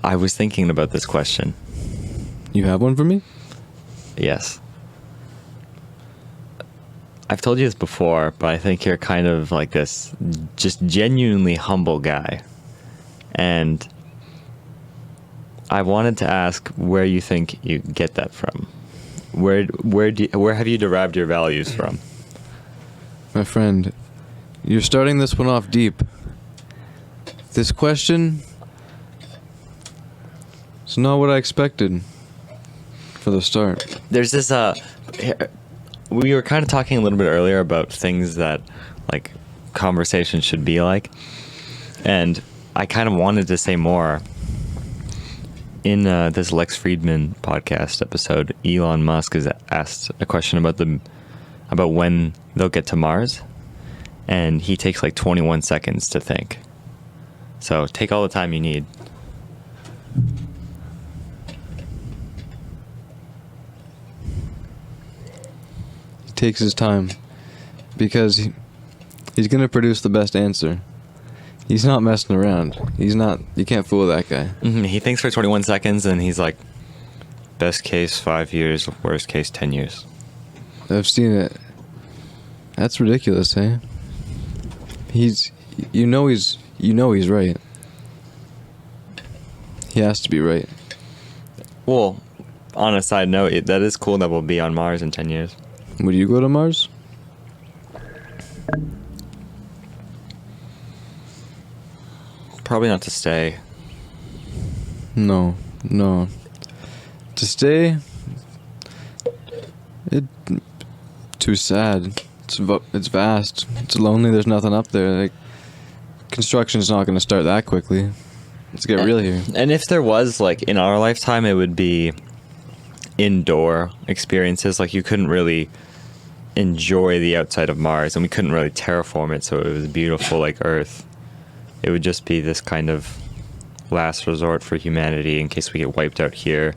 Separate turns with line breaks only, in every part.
I was thinking about this question.
You have one for me?
Yes. I've told you this before, but I think you're kind of like this just genuinely humble guy. And I wanted to ask where you think you get that from. Where have you derived your values from?
My friend, you're starting this one off deep. This question is not what I expected for the start.
There's this we were kind of talking a little bit earlier about things that like conversation should be like, and I kind of wanted to say more. In this Lex Friedman podcast episode, Elon Musk has asked a question about when they'll get to Mars, and he takes like 21 seconds to think. So take all the time you need.
He takes his time because he's going to produce the best answer. He's not messing around. You can't fool that guy.
Mm-hmm. He thinks for 21 seconds and he's like, best case 5 years, worst case 10 years.
I've seen it. That's ridiculous, eh? He's right. He has to be right.
Well, on a side note, that is cool that we'll be on Mars in 10 years.
Would you go to Mars?
Probably not to stay.
No. To stay, too sad. It's vast. It's lonely. There's nothing up there. Like, construction's not going to start that quickly. Let's get real here.
And if there was, like, in our lifetime, it would be indoor experiences. Like, you couldn't really enjoy the outside of Mars, and we couldn't really terraform it so it was beautiful like Earth. It would just be this kind of last resort for humanity in case we get wiped out here.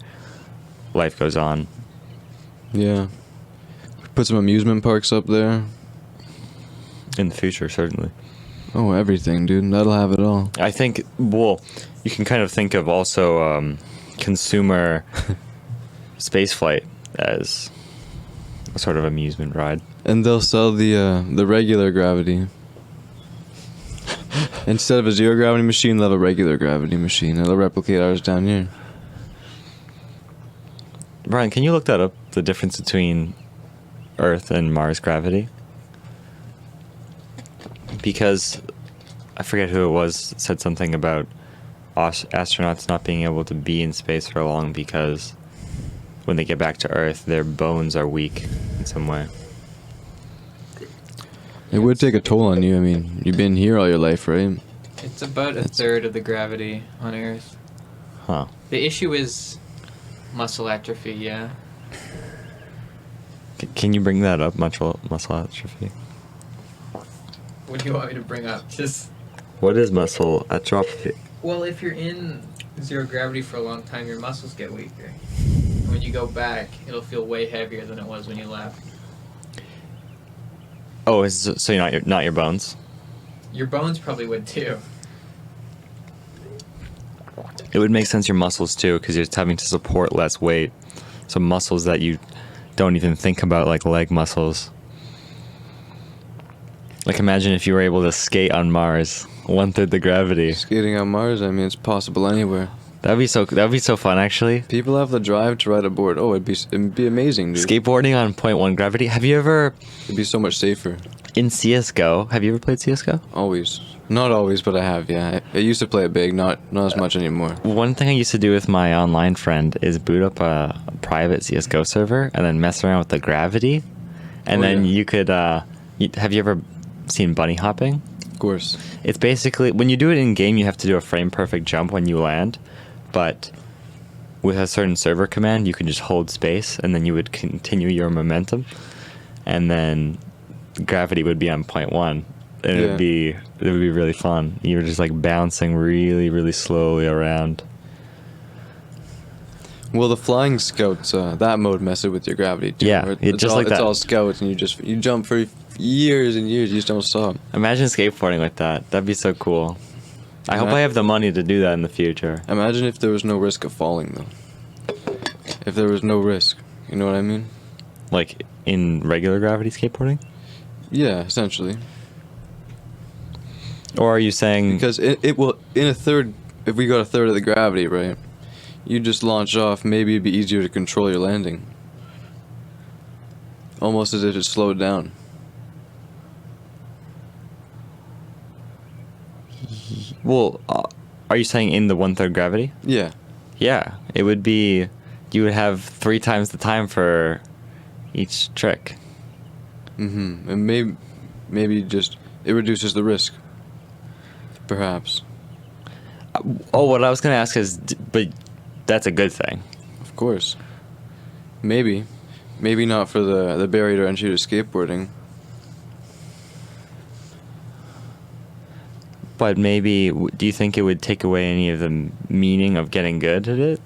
Life goes on.
Yeah. Put some amusement parks up there.
In the future, certainly.
Oh, everything, dude. That'll have it all.
I think, well, you can kind of think of also consumer spaceflight as a sort of amusement ride.
And they'll sell the regular gravity. Instead of a zero gravity machine, they'll have a regular gravity machine. It'll replicate ours down here.
Brian, can you look that up? The difference between Earth and Mars gravity? Because I forget who it was said something about astronauts not being able to be in space for long because when they get back to Earth, their bones are weak in some way.
It would take a toll on you. I mean, you've been here all your life, right?
It's about a third of the gravity on Earth.
Huh.
The issue is muscle atrophy, yeah.
Can you bring that up, muscle atrophy?
What do you want me to bring up? Just...
What is muscle atrophy?
Well, if you're in zero gravity for a long time, your muscles get weaker. When you go back, it'll feel way heavier than it was when you left.
Oh, so you're not your bones?
Your bones probably would too.
It would make sense your muscles too, because you're just having to support less weight. So muscles that you don't even think about, like leg muscles. Like imagine if you were able to skate on Mars, 1/3 the gravity.
Skating on Mars, I mean, it's possible anywhere.
That'd be so fun, actually.
People have the drive to ride a board. Oh, it'd be amazing, dude.
Skateboarding on 0.1 gravity. Have you ever...
It'd be so much safer.
In CSGO, have you ever played CSGO?
Always. Not always, but I have, yeah. I used to play it big, not as much anymore.
One thing I used to do with my online friend is boot up a private CSGO server and then mess around with the gravity. And then you could... have you ever seen bunny hopping?
Of course.
It's basically... When you do it in-game, you have to do a frame-perfect jump when you land. But with a certain server command, you can just hold space, and then you would continue your momentum. And then gravity would be on 0.1. And it would be really fun. You were just like bouncing really, really slowly around.
Well, the flying scouts, that mode messes with your gravity too.
Yeah,
it's
that.
all scouts, and you jump for years and years. You just don't stop.
Imagine skateboarding like that. That'd be so cool. I hope I have the money to do that in the future.
Imagine if there was no risk of falling, though. If there was no risk, you know what I mean?
Like in regular gravity skateboarding?
Yeah, essentially.
Or are you saying...
Because it will, in a third, if we got a third of the gravity, right? You just launch off, maybe it'd be easier to control your landing. Almost as if it slowed down.
Well, are you saying in the 1/3 gravity?
Yeah.
Yeah, it would be... You would have 3 times the time for each trick.
Mm-hmm. And maybe just, it reduces the risk. Perhaps.
Oh, what I was going to ask is... But that's a good thing.
Of course. Maybe. Maybe not for the barrier to entry to skateboarding.
But maybe... Do you think it would take away any of the meaning of getting good at it?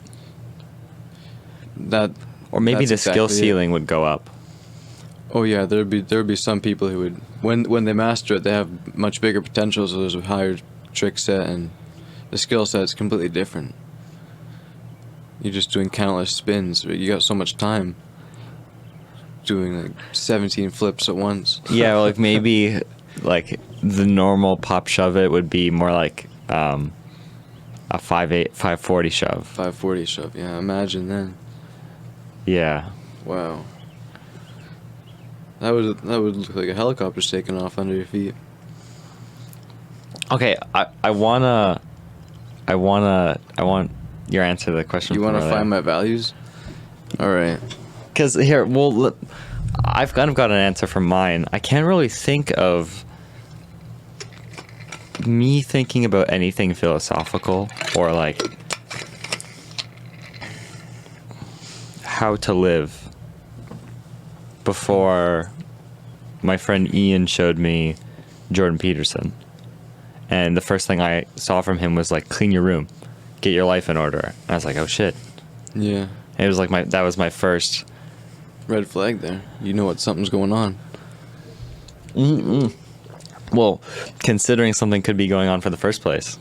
Or maybe the skill ceiling would go up.
Oh yeah, there'd be some people who would, when they master it, they have much bigger potential, so there's a higher trick set, and the skill set's completely different. You're just doing countless spins, but you got so much time doing like 17 flips at once.
Yeah, like maybe like the normal pop shove it would be more like a 5/8, 540 shove.
540 shove, yeah, imagine then.
Yeah.
Wow. That would look like a helicopter's taking off under your feet.
Okay, I want your answer to the question.
You want to find my values? All right.
Because here, well, I've kind of got an answer for mine. I can't really think of me thinking about anything philosophical or like how to live before my friend Ian showed me Jordan Peterson. And the first thing I saw from him was like, clean your room, get your life in order. And I was like, oh shit.
Yeah.
It was like that was my first
red flag there. You know what, something's going on.
Well, considering something could be going on for the first place.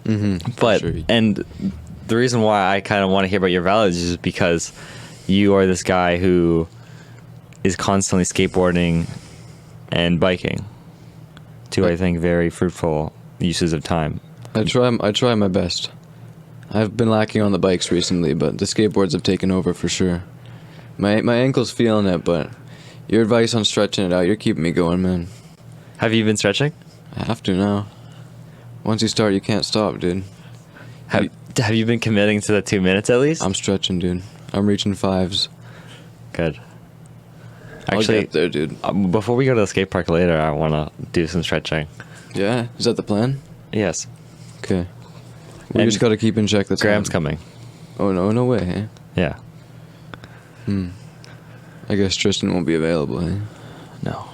Mm-hmm.
But
Sure.
And the reason why I kind of want to hear about your values is because you are this guy who is constantly skateboarding and biking. Two, I think, very fruitful uses of time.
I try my best. I've been lacking on the bikes recently, but the skateboards have taken over for sure. My ankle's feeling it, but your advice on stretching it out, you're keeping me going, man.
Have you been stretching?
I have to now. Once you start, you can't stop, dude.
Have you been committing to the 2 minutes at least?
I'm stretching, dude. I'm reaching 5s.
Good.
I'll
Actually,
get there, dude.
Before we go to the skate park later, I want to do some stretching.
Yeah? Is that the plan?
Yes.
Okay. We
And
just gotta keep in check the time.
Graham's coming.
Oh, no way, eh?
Yeah.
I guess Tristan won't be available, eh?
No.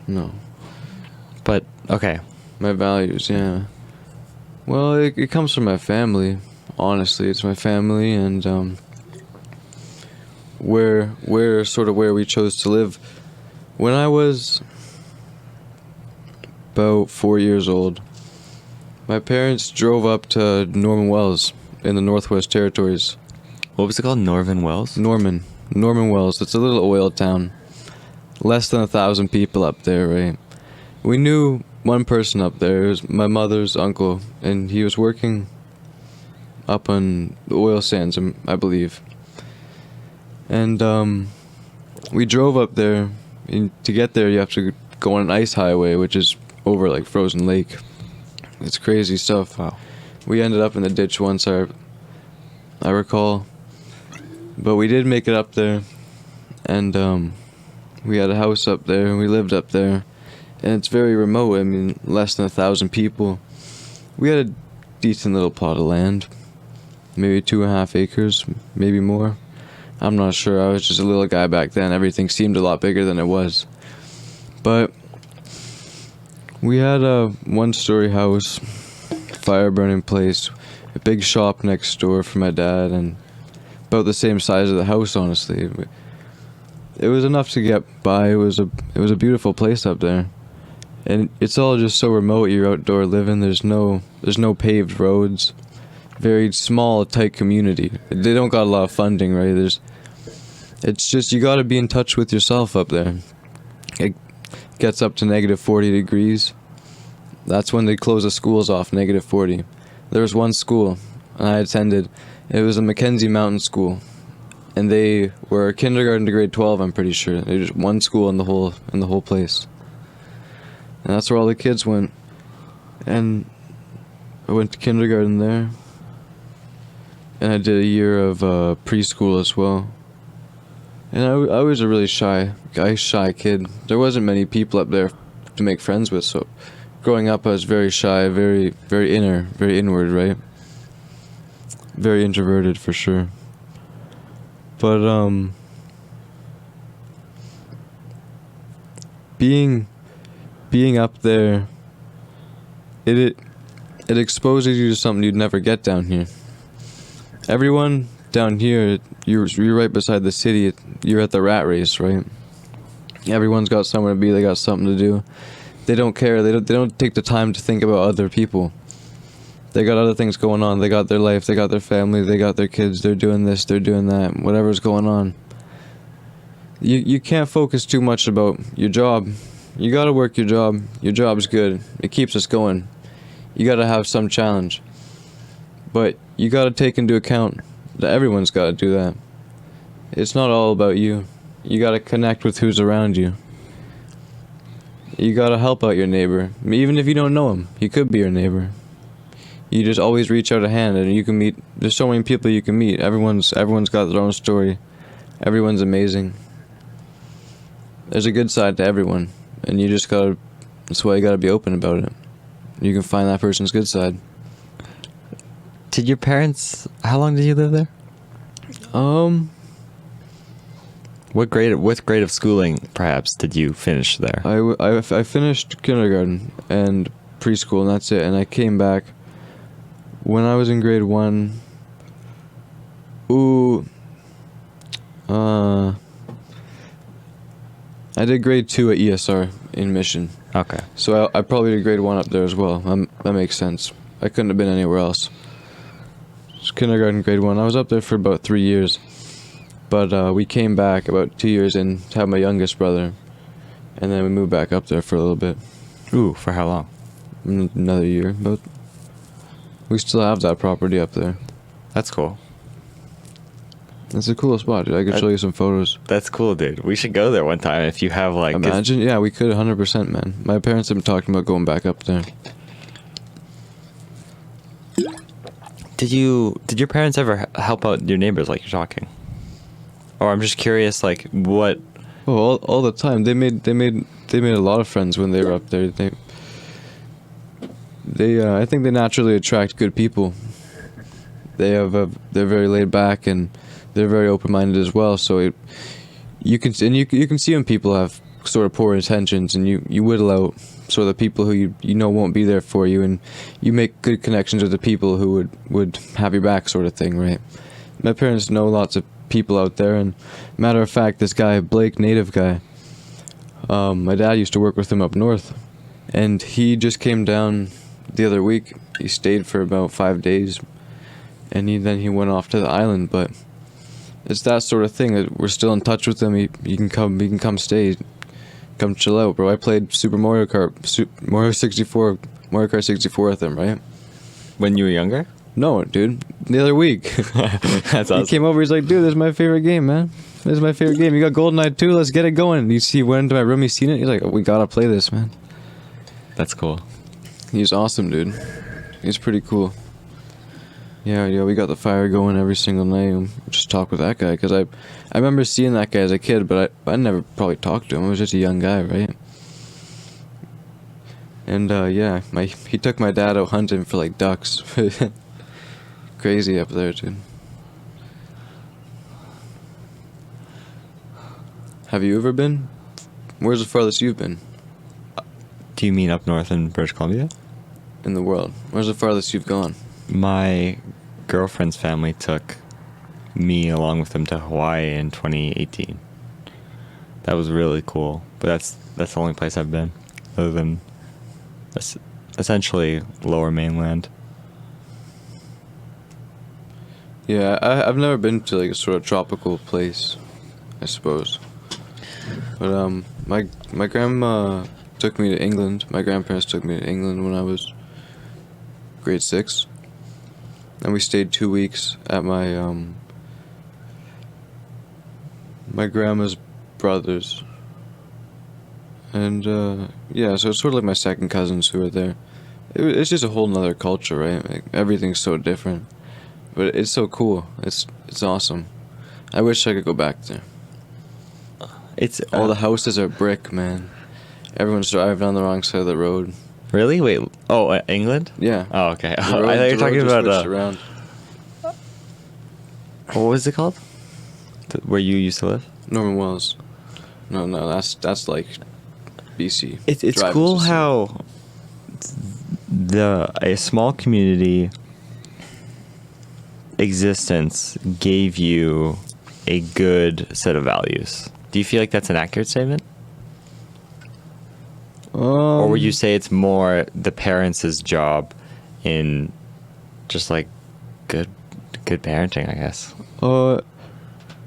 No.
But, okay.
My values, yeah. Well, it comes from my family. Honestly, it's my family, and where sort of where we chose to live. When I was about 4 years old, my parents drove up to Norman Wells in the Northwest Territories.
What was it called? Norman Wells?
Norman Wells. It's a little oil town. Less than 1,000 people up there, right? We knew one person up there. It was my mother's uncle, and he was working up on the oil sands, I believe. And we drove up there. And to get there, you have to go on an ice highway, which is over like frozen lake. It's crazy stuff.
Wow.
We ended up in the ditch once, I recall. But we did make it up there, and we had a house up there, and we lived up there. And it's very remote. I mean, less than 1,000 people. We had a decent little plot of land, maybe 2.5 acres, maybe more. I'm not sure. I was just a little guy back then. Everything seemed a lot bigger than it was. But we had a one-story house, fire-burning place, a big shop next door for my dad, and about the same size of the house, honestly. It was enough to get by. It was a beautiful place up there. and it's all just so remote. You're outdoor living. There's no paved roads. Very small, tight community. They don't got a lot of funding, right? It's just you got to be in touch with yourself up there. It gets up to negative 40 degrees. That's when they close the schools off, negative 40. There was one school I attended. It was a Mackenzie Mountain School, and they were kindergarten to grade 12. I'm pretty sure. They just one school in the whole place, and that's where all the kids went. And I went to kindergarten there, and I did a year of preschool as well. And I was a really shy kid. There wasn't many people up there to make friends with, so growing up I was very shy, very inward, right? Very introverted for sure. But being up there, it exposes you to something you'd never get down here. Everyone down here, you're right beside the city. You're at the rat race, right? Everyone's got somewhere to be. They got something to do. They don't care. They don't take the time to think about other people. They got other things going on. They got their life. They got their family. They got their kids. They're doing this. They're doing that. Whatever's going on. You can't focus too much about your job. You gotta work your job. Your job's good. It keeps us going. You gotta have some challenge. But you gotta take into account that everyone's gotta do that. It's not all about you. You gotta connect with who's around you. You gotta help out your neighbor. Even if you don't know him, he could be your neighbor. You just always reach out a hand, and you can meet. There's so many people you can meet. Everyone's got their own story. Everyone's amazing. There's a good side to everyone, and you just gotta. That's why you gotta be open about it. You can find that person's good side.
Did your parents? How long did you live there? What grade of schooling perhaps did you finish there?
I finished kindergarten and preschool, and that's it. And I came back when I was in grade 1. I did grade 2 at ESR in Mission.
Okay.
So I probably did grade 1 up there as well. That makes sense. I couldn't have been anywhere else. Just kindergarten, grade 1. I was up there for about 3 years. But we came back about 2 years in to have my youngest brother. And then we moved back up there for a little bit.
Ooh, for how long?
Another year. But we still have that property up there.
That's cool.
It's a cool spot, dude. I could show you some photos.
That's cool, dude. We should go there one time if you have like...
Imagine, yeah, we could 100%, man. My parents have been talking about going back up there.
Did your parents ever help out your neighbors like you're talking? Or I'm just curious, like what?
Oh, all the time. They made a lot of friends when they were up there. I think they naturally attract good people. They're very laid back and they're very open-minded as well. So you can see when people have sort of poor intentions, and you whittle out sort of the people who you know won't be there for you, and you make good connections with the people who would have your back, sort of thing, right? My parents know lots of people out there, and matter of fact, this guy Blake, native guy, my dad used to work with him up north, and he just came down the other week. He stayed for about 5 days, and then he went off to the island. But it's that sort of thing that we're still in touch with him. He can come stay, come chill out, bro. I played Mario Kart 64 with him, right?
When you were younger?
No, dude. The other week.
That's awesome.
He came over, he's like, dude, this is my favorite game, man. This is my favorite game. You got GoldenEye 2, let's get it going. He went into my room, he's seen it, he's like, we gotta play this, man.
That's cool.
He's awesome, dude. He's pretty cool. Yeah, we got the fire going every single night, and just talk with that guy, because I remember seeing that guy as a kid, but I never probably talked to him. I was just a young guy, right? And yeah, he took my dad out hunting for like ducks. Crazy up there, dude. Have you ever been? Where's the farthest you've been?
Do you mean up north in British Columbia?
In the world. Where's the farthest you've gone?
My girlfriend's family took me along with them to Hawaii in 2018. That was really cool, but that's the only place I've been, other than essentially lower mainland.
Yeah, I've never been to like a sort of tropical place, I suppose. But my grandma took me to England. My grandparents took me to England when I was grade 6, and we stayed 2 weeks at my grandma's brother's. And yeah, so it's sort of like my second cousins who are there. It's just a whole nother culture, right? Like, everything's so different. But it's so cool. It's awesome. I wish I could go back there.
It's
All the houses are brick, man. Everyone's driving on the wrong side of the road.
Really? Wait. Oh, England?
Yeah.
Oh, okay.
The
I
road-
thought you were
the
talking
road just
about
switched around.
what was it called? Where you used to live?
Norman Wells. No, that's like BC.
It's
Driving's
cool
just-
how a small community existence gave you a good set of values. Do you feel like that's an accurate statement? Or would you say it's more the parents' job in just like good parenting, I guess?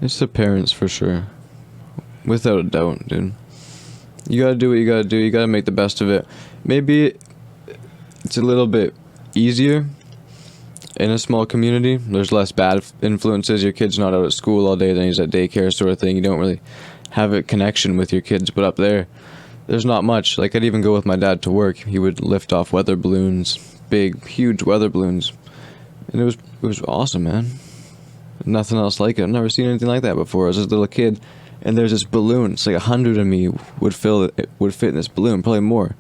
It's the parents for sure. Without a doubt, dude. You gotta do what you gotta do. You gotta make the best of it. Maybe it's a little bit easier in a small community. There's less bad influences. Your kid's not out at school all day, then he's at daycare sort of thing. You don't really have a connection with your kids. But up there, there's not much. Like, I'd even go with my dad to work. He would lift off weather balloons, big, huge weather balloons. And it was awesome, man. Nothing else like it. I've never seen anything like that before. I was just a little kid, and there's this balloon. It's like 100 of me would fit in this balloon, probably more.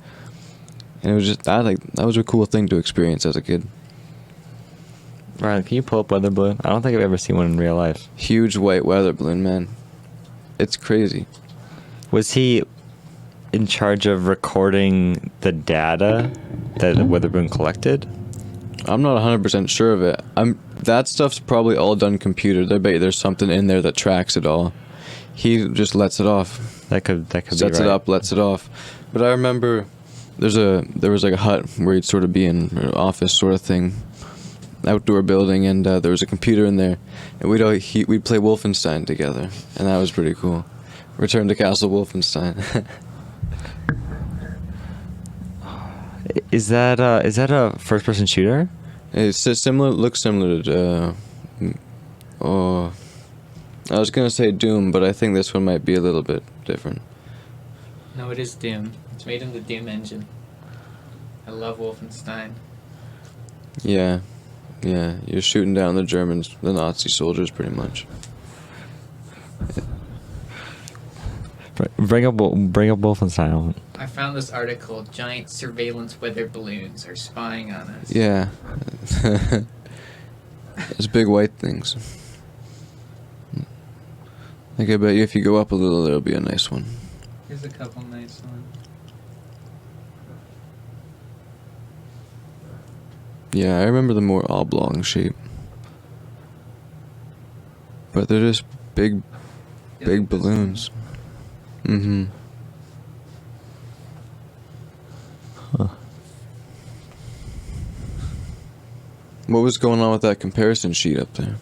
And it was just that was a cool thing to experience as a kid.
Ryan, can you pull up weather balloon? I don't think I've ever seen one in real life.
Huge white weather balloon, man. It's crazy.
Was he in charge of recording the data that the weather balloon collected?
I'm not 100% sure of it. That stuff's probably all done computer. I bet you there's something in there that tracks it all. He just lets it off.
That could be
Sets
right.
it up, lets it off. But I remember there was like a hut where you'd sort of be in, an office sort of thing, outdoor building, and there was a computer in there, and we'd play Wolfenstein together, and that was pretty cool. Return to Castle Wolfenstein.
Is that a first person shooter?
It's similar. Looks similar to. I was gonna say Doom, but I think this one might be a little bit different.
No, it is Doom. It's made in the Doom engine. I love Wolfenstein.
Yeah, you're shooting down the Germans, the Nazi soldiers, pretty much.
Bring up Wolfenstein.
I found this article, giant surveillance weather balloons are spying on us.
Yeah. Those big white things. Like, I bet you if you go up a little, there'll be a nice one.
Here's a couple nice ones.
Yeah, I remember the more oblong shape. But they're just big balloons. Mm-hmm.
Huh.
What was going on with that comparison sheet up there?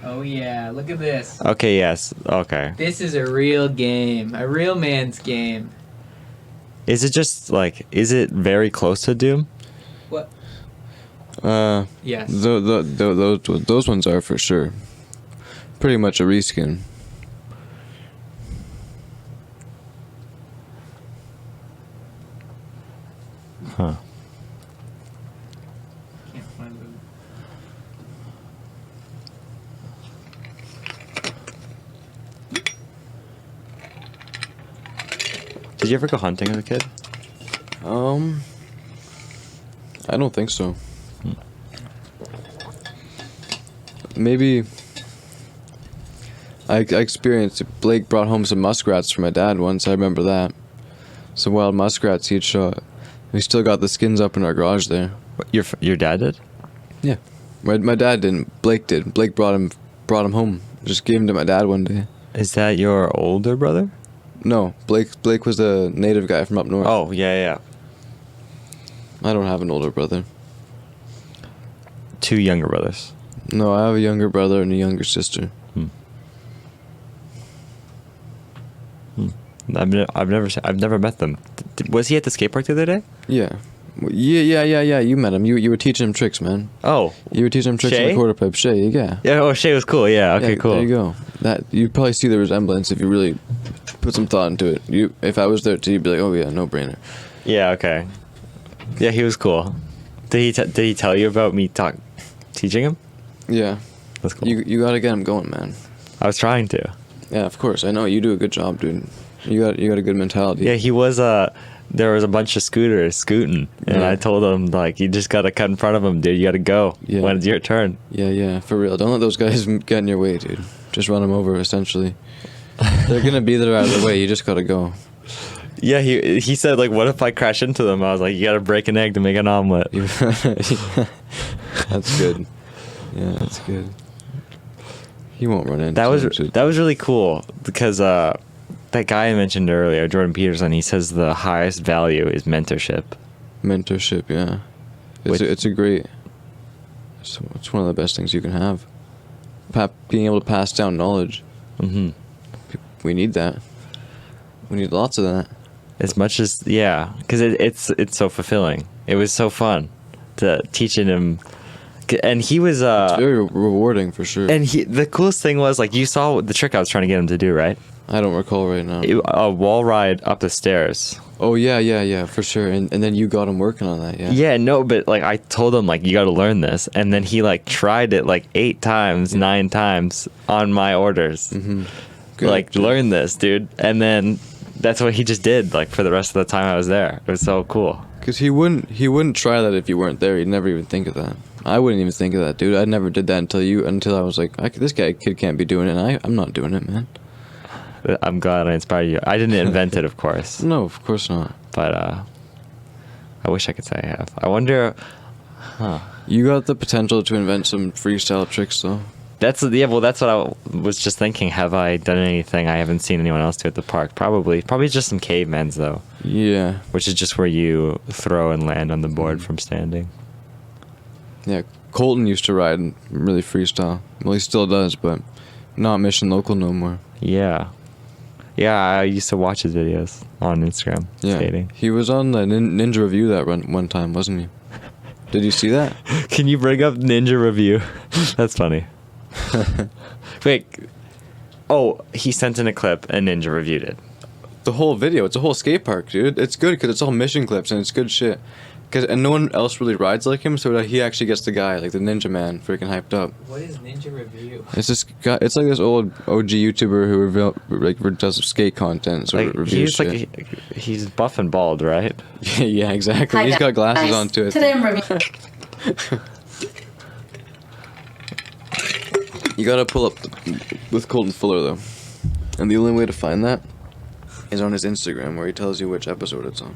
Oh yeah, look at this.
Okay, yes. Okay.
This is a real game. A real man's game.
Is it just like, is it very close to Doom?
What? Yes.
Those ones are for sure. Pretty much a reskin.
Huh.
Can't find them.
Did you ever go hunting as a kid?
I don't think so. Maybe I experienced it. Blake brought home some muskrats for my dad once. I remember that. Some wild muskrats he had shot. We still got the skins up in our garage there.
Your dad did?
Yeah. My dad didn't. Blake did. Blake brought him home. Just gave him to my dad one day.
Is that your older brother?
No, Blake was the native guy from up north.
Oh, yeah.
I don't have an older brother.
2 younger brothers.
No, I have a younger brother and a younger sister.
I've never met them. Was he at the skate park the other day?
Yeah. Yeah. You met him. You were teaching him tricks, man.
Oh.
You were teaching him tricks on
Shay?
the quarter pipe. Shay, yeah.
Yeah, oh, Shay was cool. Yeah, okay,
Yeah,
cool.
There you go. That you'd probably see the resemblance if you really put some thought into it. If I was there too, you'd be like, oh yeah, no brainer.
Yeah, okay. Yeah, he was cool. Did he tell you about me teaching him?
Yeah.
That's cool.
You gotta get him going, man.
I was trying to.
Yeah, of course. I know you do a good job, dude. You got a good mentality.
Yeah, he was there was a bunch of scooters scooting, and
Yeah.
I told him like, you just gotta cut in front of them, dude. You gotta go
Yeah.
when it's your turn.
Yeah, for real. Don't let those guys get in your way, dude. Just run them over, essentially. They're gonna be there out of the way. You just gotta go.
Yeah, he said like, what if I crash into them? I was like, you gotta break an egg to make an omelet.
That's good. Yeah, that's good. He won't run into
That was really cool because that guy I mentioned earlier, Jordan Peterson, he says the highest value is mentorship.
Mentorship, yeah. It's one of the best things you can have. Being able to pass down knowledge.
Mm-hmm.
We need that. We need lots of that.
As much as because it's so fulfilling. It was so fun to teaching him, and he was
It's very rewarding for sure.
and the coolest thing was like, you saw the trick I was trying to get him to do, right?
I don't recall right now.
A wall ride up the stairs.
Oh yeah, for sure. And then you got him working on that, yeah.
Yeah, no, but like I told him like, you got to learn this, and then he like tried it like 8 times, 9 times on my orders.
Mm-hmm.
Like, learn this, dude, and then that's what he just did like for the rest of the time I was there. It was so cool.
Because he wouldn't try that if you weren't there. He'd never even think of that. I wouldn't even think of that, dude. I never did that until I was like, this kid can't be doing it. And I'm not doing it, man.
I'm glad I inspired you. I didn't invent it, of course,
No, of course not.
but I wish I could say I have. I wonder.
You got the potential to invent some freestyle tricks, though.
That's what I was just thinking. Have I done anything I haven't seen anyone else do at the park? Probably just some cavemen's though,
Yeah.
which is just where you throw and land on the board from standing.
Yeah. Colton used to ride and really freestyle. Well, he still does, but not Mission Local no more.
Yeah, I used to watch his videos on Instagram
Yeah.
skating.
He was on the Ninja Review that one time, wasn't he? Did you see that?
Can you bring up Ninja Review? That's funny. Wait. Oh, he sent in a clip and Ninja reviewed it.
The whole video. It's a whole skate park, dude. It's good because it's all mission clips and it's good shit. And no one else really rides like him, so that he actually gets the guy, like the Ninja Man, freaking hyped up.
What is Ninja Review?
It's this guy. It's like this old OG YouTuber who does skate content, so
Like
reviews
he's
shit.
like he's buff and bald, right?
Yeah, exactly. He's got glasses on to it.
Today I'm reviewing.
You gotta pull up with Colton Fuller though, and the only way to find that is on his Instagram, where he tells you which episode it's on.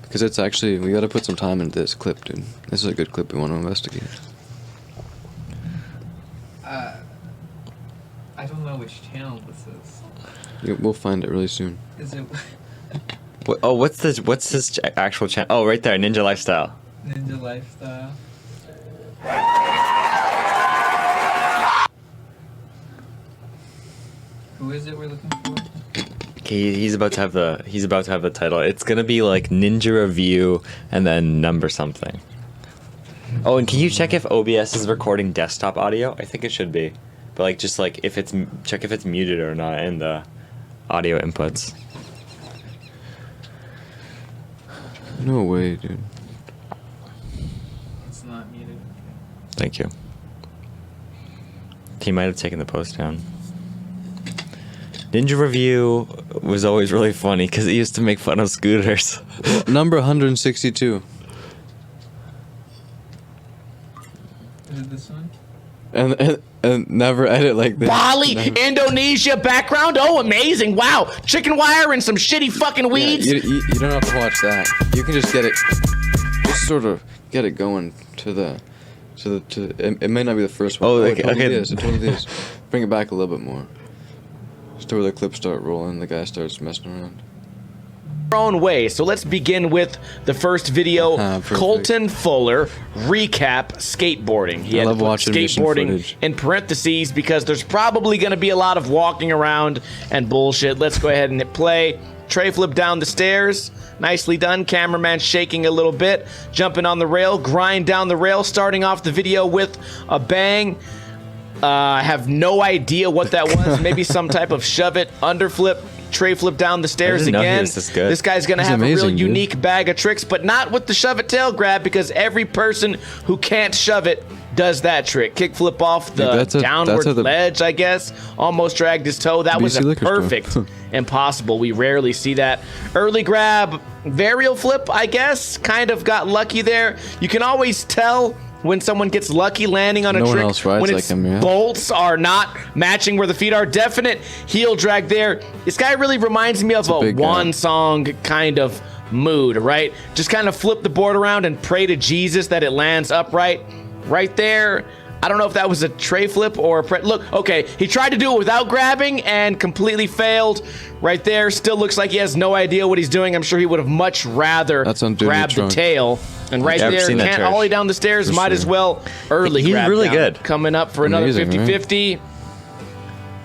Because it's actually, we gotta put some time into this clip, dude. This is a good clip we want to investigate.
I don't know which channel this is.
We'll find it really soon.
Is it
What's his actual channel? Oh, right there, Ninja Lifestyle.
Ninja Lifestyle? Who is it we're looking for?
Okay, he's about to have the title. It's gonna be like Ninja Review and then number something. Oh, and can you check if OBS is recording desktop audio? I think it should be, but like just like check if it's muted or not in the audio inputs.
No way, dude.
It's not muted.
Thank you. He might have taken the post down. Ninja Review was always really funny because he used to make fun of scooters.
Number 162.
Is it this one?
And never edit like this.
Bali,
Never.
Indonesia background. Oh, amazing. Wow. Chicken wire and some shitty fucking weeds.
Yeah, you don't have to watch that. You can just get it, just sort of get it going it may not be the first one.
Oh,
It
okay,
totally
okay.
is. It totally is. Bring it back a little bit more. to where the clips start rolling, the guy starts messing around.
Own way. So let's begin with the first video.
Perfect.
Colton Fuller recap skateboarding. He
I
had
love
to put
watching mission
skateboarding
footage.
in parentheses because there's probably going to be a lot of walking around and bullshit. Let's go ahead and hit play. Tray flip down the stairs. Nicely done. Cameraman shaking a little bit. Jumping on the rail. Grind down the rail. Starting off the video with a bang. I have no idea what that was. Maybe some type of shove it, underflip, tray flip down the stairs
didn't know he
again.
was this good.
This guy's going to
He's
have a real
amazing, dude.
unique bag of tricks, but not with the shove it tail grab because every person who can't shove it does that trick. Kick flip off the
Dude, that's
downward
how the-
ledge, I guess. Almost dragged his toe. That was
BC
a
liquor store.
perfect impossible. We rarely see that. Early grab, varial flip, I guess. Kind of got lucky there. You can always tell when someone gets lucky landing on a
No one
trick
else rides
when
like
its
him, yeah.
bolts are not matching where the feet are. Definite heel drag there. This guy really reminds me of
a
a
big guy.
one song kind of mood, right? Just kind of flip the board around and pray to Jesus that it lands upright. Right there. I don't know if that was a tray flip or a look, okay, he tried to do it without grabbing and completely failed. Right there, still looks like he has no idea what he's doing. I'm sure he would have much rather
That's on Dirty
grabbed the
Trunk.
tail. And right
I've
there,
seen that
can't
church.
ollie down the stairs,
For
might
sure.
as well early
He's
grab
really
down.
good.
Coming up for another
Amazing,
50-50.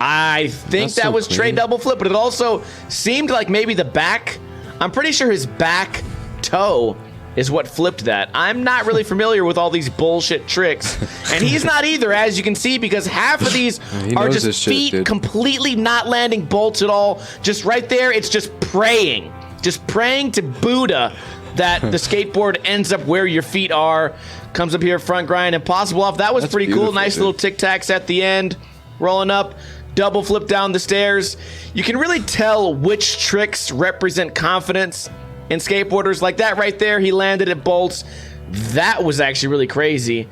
I think
That's
that
so
was tray
clean.
double flip, but it also seemed like maybe the back, I'm pretty sure his back toe is what flipped that. I'm not really familiar with all these bullshit tricks, and he's not either, as you can see, because half of these
He
are
knows
just
his shit,
feet
dude.
completely not landing bolts at all. Just right there, it's just praying to Buddha that the skateboard ends up where your feet are. Comes up here, front grind, impossible off. That was
That's
pretty cool.
beautiful,
Nice
dude.
little tic tacs at the end, rolling up. Double flip down the stairs. You can really tell which tricks represent confidence in skateboarders. Like that right there, he landed at bolts. That was actually really crazy.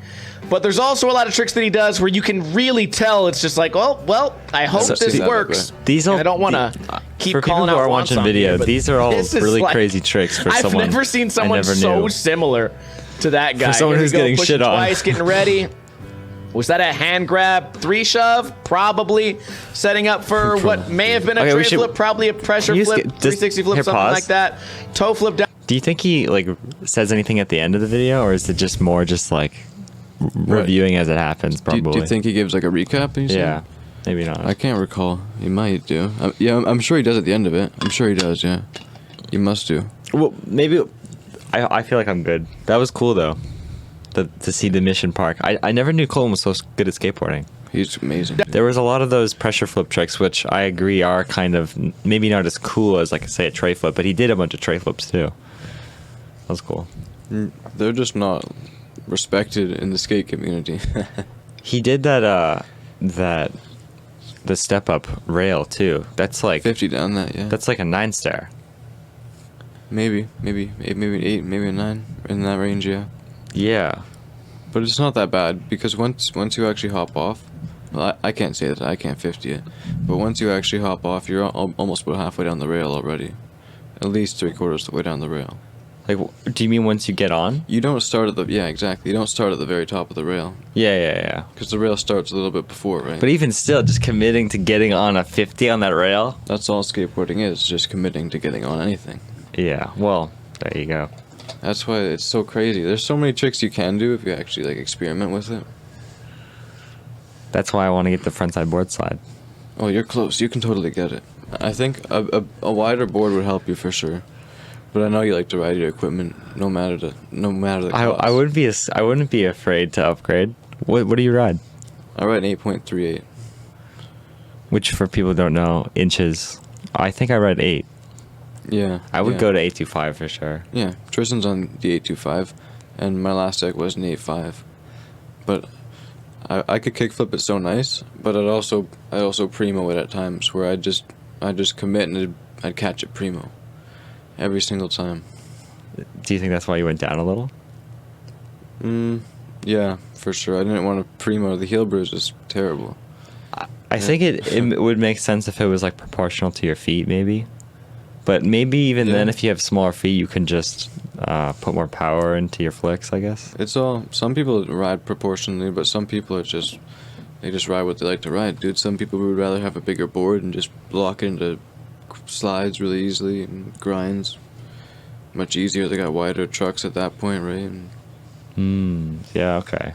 But there's also a lot of tricks that he does where you can really tell it's just like, oh, well, I hope
So-
this
see that,
works.
These all
And I don't want to keep
for people
calling
who
out
are
one
watching
song
video.
here, but
These are all
this is
really
like-
crazy tricks for
I've
someone.
never seen someone
I never
so
knew.
similar to that guy.
someone
Here we
who's
go,
getting
pushing
shit on.
twice, getting ready. Was that a hand grab 3 shove? Probably. Setting up for what may have been a
Okay, we
tray
should-
flip, probably a pressure
Can you just
flip,
get- just
360 flip,
hit
something
pause?
like that. Toe flip down.
Do you think he like says anything at the end of the video, or is it just more just like reviewing as it happens?
Do you,
Probably.
do you think he gives like a recap? You said?
Yeah, maybe not.
I can't recall. He might do. I'm sure he does at the end of it. I'm sure he does. Yeah, he must do.
Well, maybe. I feel like I'm good. That was cool though. To see the mission park. I never knew Colin was so good at skateboarding.
He's amazing.
There was a lot of those pressure flip tricks, which I agree are kind of maybe not as cool as like say a tray flip, but he did a bunch of tray flips too. That was cool.
They're just not respected in the skate community.
He did that the step up rail too. That's like
50 down that, yeah.
that's like a 9 stair.
Maybe 8, maybe a 9 in that range, yeah.
Yeah.
But it's not that bad because once you actually hop off, well, I can't say that I can't 50 it, but once you actually hop off, you're almost about halfway down the rail already, at least 3/4 the way down the rail.
Like, do you mean once you get on?
You don't start at the exactly. You don't start at the very top of the rail
Yeah.
because the rail starts a little bit before, right?
But even still, just committing to getting on a 50 on that rail.
That's all skateboarding is, just committing to getting on anything.
Yeah. Well, there you go.
That's why it's so crazy. There's so many tricks you can do if you actually like experiment with it.
That's why I want to get the frontside board slide.
Oh, you're close. You can totally get it. I think a wider board would help you for sure. But I know you like to ride your equipment no matter the cost.
I wouldn't be afraid to upgrade. What do you ride?
I ride an 8.38.
Which for people who don't know, inches. I think I ride 8.
Yeah.
I would
yeah.
go to 825 for sure.
Yeah, Tristan's on the 825, and my last deck was an 8.5. But I could kickflip it so nice, but I'd also primo it at times where I'd just commit and I'd catch it primo every single time.
Do you think that's why you went down a little?
Yeah, for sure. I didn't want to primo. The heel bruise is terrible.
I think it would make sense if it was like proportional to your feet, maybe. But maybe even
Yeah.
then, if you have smaller feet, you can just put more power into your flicks, I guess.
It's all. Some people ride proportionally, but some people are just They just ride what they like to ride, dude. Some people would rather have a bigger board and just lock into slides really easily and grinds. Much easier. They got wider trucks at that point, right? And
Yeah, okay.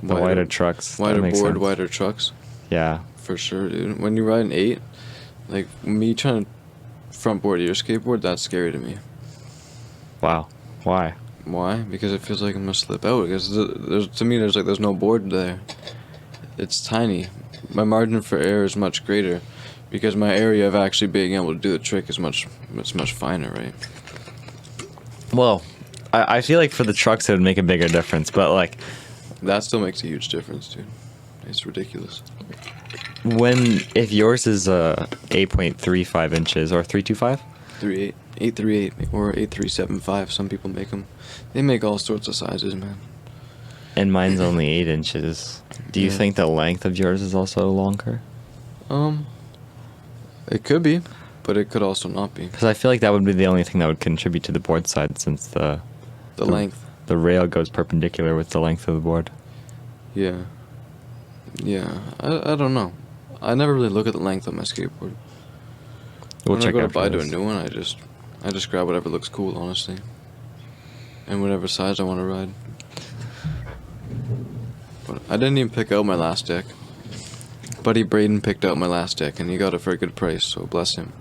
The wider trucks. that
wider
makes
board,
sense.
wider trucks,
Yeah.
for sure, dude. When you ride an 8, like me trying to front board your skateboard, that's scary to me.
Wow. Why?
Why? Because it feels like I'm gonna slip out. Because there's no board there. It's tiny. My margin for error is much greater, because my area of actually being able to do the trick is much finer, right?
Well, I feel like for the trucks it would make a bigger difference, but like
That still makes a huge difference, dude. It's ridiculous.
if yours is 8.35 inches or 325,
3.8, 838 or 8375. Some people make them. They make all sorts of sizes, man.
and mine's only 8 inches, do you
Yeah.
think the length of yours is also longer?
It could be, but it could also not be.
Because I feel like that would be the only thing that would contribute to the board side, since
The length.
the rail goes perpendicular with the length of the board.
Yeah. Yeah. I don't know. I never really look at the length of my skateboard.
We'll
When
check
I go to
after
buy to a
this.
new one, I just grab whatever looks cool, honestly, and whatever size I want to ride. But I didn't even pick out my last deck. Buddy Braden picked out my last deck, and he got it for a good price. So bless him.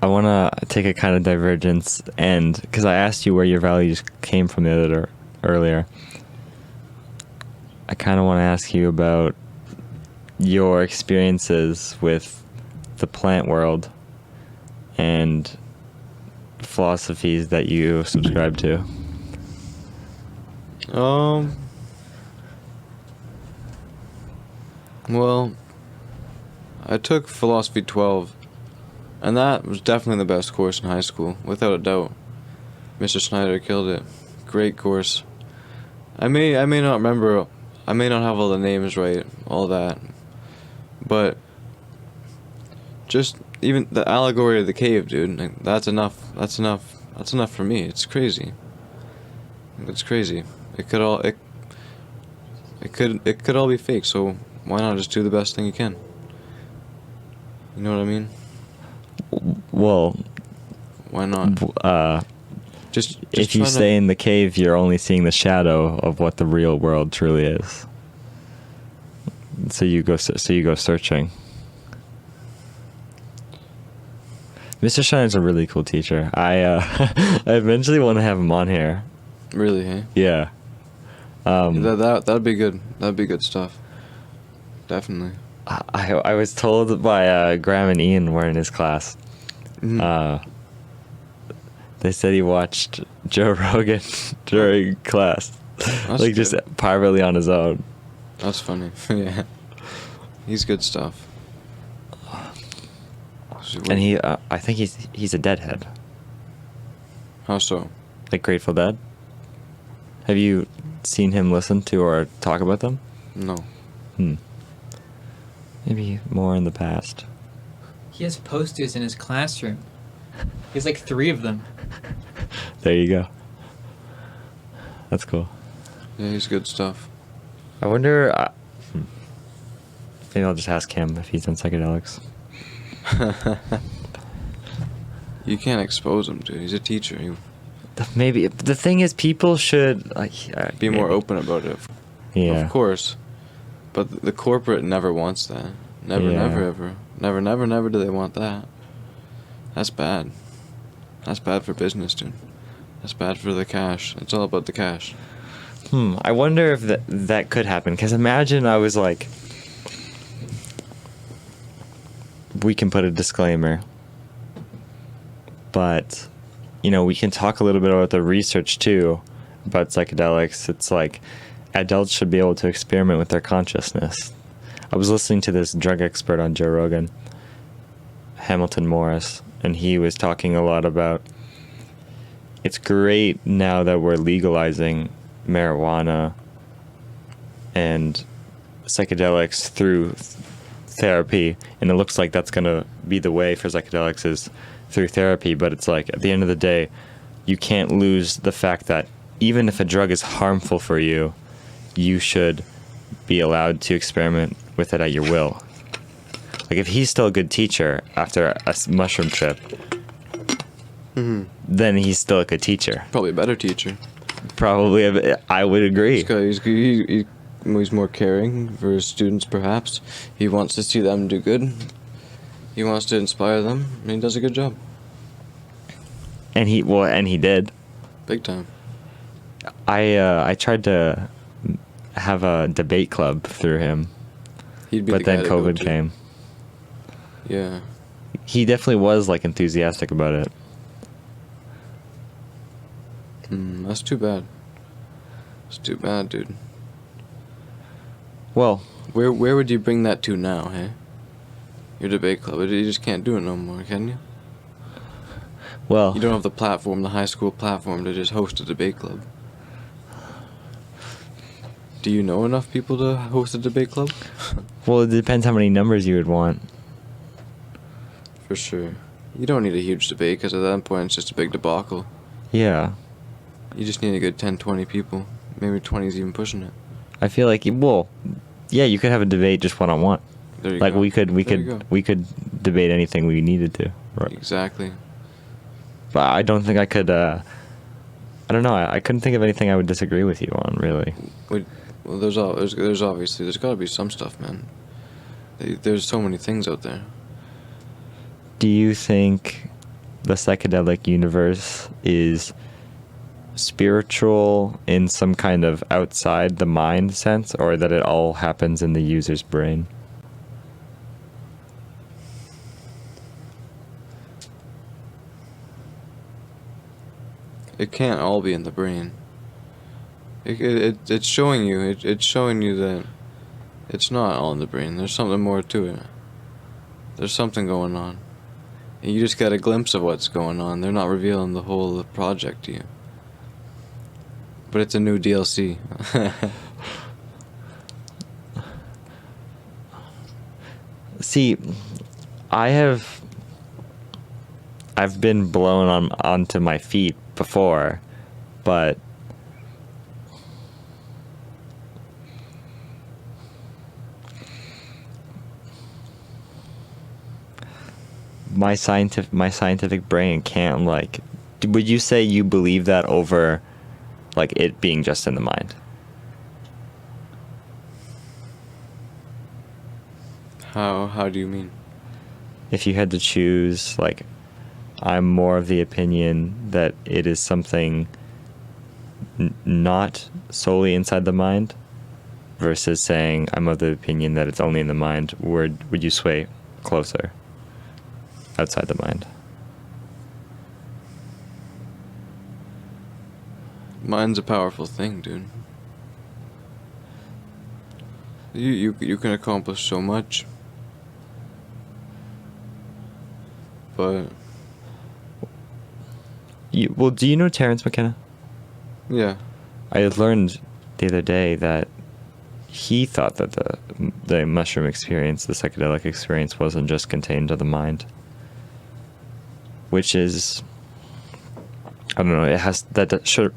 I want to take a kind of divergence, and because I asked you where your values came from earlier, I kind of want to ask you about your experiences with the plant world and philosophies that you subscribe to.
Well, I took Philosophy 12, and that was definitely the best course in high school, without a doubt. Mr. Snyder killed it. Great course. I may not remember, I may not have all the names right, all that, but just even the allegory of the cave, dude. Like, that's enough. That's enough for me. It's crazy. It's crazy. It could all be fake. So why not just do the best thing you can? You know what I mean?
Well,
Why not? Just
if you
try
stay in the cave, you're only seeing the shadow of what the real world truly is. So you go searching. Mr. Shine's a really cool teacher. I eventually want to have him on here.
Really, hey?
Yeah.
That'd be good. That'd be good stuff. Definitely.
I was told by Graham and Ian were in his class.
Mhm.
They said he watched Joe Rogan during class,
That's
like just
good.
privately on his own.
That's funny. Yeah. He's good stuff.
And I think he's a Deadhead,
How so?
like Grateful Dead. Have you seen him listen to or talk about them?
No.
Maybe more in the past.
He has posters in his classroom. He has like 3 of them.
There you go. That's cool.
Yeah, he's good stuff.
I wonder. Maybe I'll just ask him if he's on psychedelics.
You can't expose him, dude. He's a teacher. You
Maybe the thing is, people should
be more open about it.
Yeah.
Of course. But the corporate never wants that. Never,
Yeah.
never, ever. Never, never, never do they want that. That's bad. That's bad for business, dude. That's bad for the cash. It's all about the cash.
I wonder if that could happen. Because imagine I was like, we can put a disclaimer, but we can talk a little bit about the research too about psychedelics. It's like adults should be able to experiment with their consciousness. I was listening to this drug expert on Joe Rogan, Hamilton Morris, and he was talking a lot about it's great now that we're legalizing marijuana and psychedelics through therapy, and it looks like that's going to be the way for psychedelics is through therapy. But it's like, at the end of the day, you can't lose the fact that even if a drug is harmful for you, you should be allowed to experiment with it at your will. Like if he's still a good teacher after a mushroom trip, then he's still a good teacher.
Probably a better teacher.
Probably, I would agree.
He's more caring for his students, perhaps. He wants to see them do good. He wants to inspire them, and he does a good job.
And he did.
Big time.
I tried to have a debate club through him,
He'd be
but
the guy
then
to go
COVID
to.
came.
Yeah.
He definitely was like enthusiastic about it.
That's too bad. It's too bad, dude.
Well,
Where would you bring that to now, hey? Your debate club. You just can't do it no more, can you?
well,
You don't have the platform, the high school platform, to just host a debate club. Do you know enough people to host a debate club?
well, it depends how many numbers you would want.
For sure. You don't need a huge debate, because at that point it's just a big debacle.
Yeah,
You just need a good 10, 20 people. Maybe 20 is even pushing it.
I feel like yeah, you could have a debate just one on one.
There you
Like
go.
we
There you
could
go.
we could debate anything we needed to. Right.
Exactly.
But I don't think I could. I don't know. I couldn't think of anything I would disagree with you on, really.
Well, there's obviously there's got to be some stuff, man. There's so many things out there.
Do you think the psychedelic universe is spiritual in some kind of outside the mind sense, or that it all happens in the user's brain?
It can't all be in the brain. It's showing you. It's showing you that it's not all in the brain. There's something more to it. There's something going on. And you just got a glimpse of what's going on. They're not revealing the whole project to you. But it's a new DLC.
See, I've been blown onto my feet before, but my scientific brain can't, like, would you say you believe that over like it being just in the mind?
How do you mean?
If you had to choose, like, I'm more of the opinion that it is something not solely inside the mind, versus saying I'm of the opinion that it's only in the mind. Would you sway closer outside the mind?
Mind's a powerful thing, dude. You can accomplish so much. But
Do you know Terrence McKenna?
yeah.
I learned the other day that he thought that the mushroom experience, the psychedelic experience, wasn't just contained to the mind, which is, I don't know,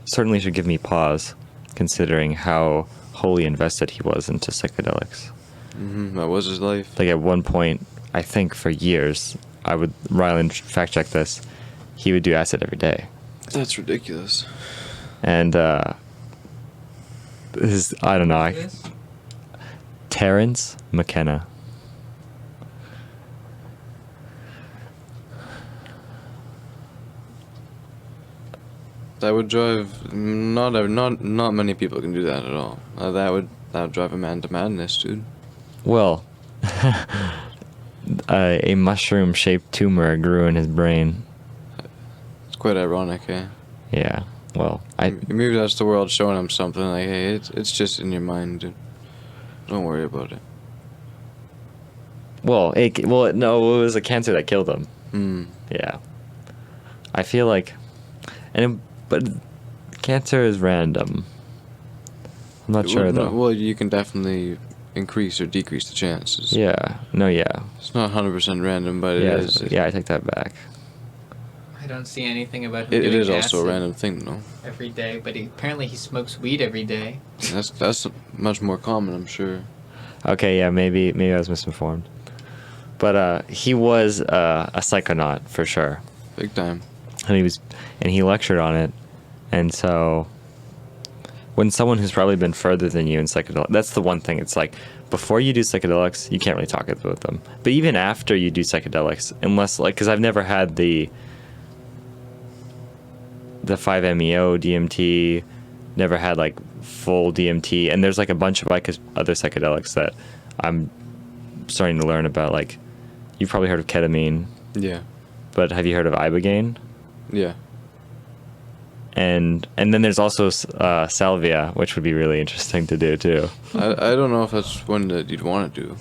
certainly should give me pause, considering how wholly invested he was into psychedelics.
That was his life.
Like at one point, I think for years, Ryland fact check this, he would do acid every day.
That's ridiculous.
And I don't know,
This?
Terrence McKenna.
That would drive not many people can do that at all. That would drive a man to madness, dude.
Well, a mushroom-shaped tumor grew in his brain.
It's quite ironic, eh?
Yeah. Well,
Maybe that's the world showing him something like, hey, it's just in your mind, dude. Don't worry about it.
no, it was a cancer that killed him. Yeah. I feel like, but cancer is random. I'm not sure though.
Well, you can definitely increase or decrease the chances.
Yeah. No. Yeah.
It's not 100% random, but
Yeah.
it is.
Yeah. I take that back.
I I don't see anything about him
It
doing
is also a
acid
random thing, though.
every day, but apparently he smokes weed every day.
That's much more common, I'm sure.
Okay, yeah, maybe I was misinformed. But he was a psychonaut for sure,
Big time.
and he lectured on it. And so, when someone who's probably been further than you in psychedelics, that's the one thing. It's like before you do psychedelics, you can't really talk about them. But even after you do psychedelics, unless like, because I've never had the 5-MeO DMT, never had like full DMT, and there's like a bunch of like other psychedelics that I'm starting to learn about. Like, you've probably heard of ketamine,
Yeah.
but have you heard of ibogaine?
Yeah.
And then there's also salvia, which would be really interesting to do too.
I don't know if that's one that you'd want to do.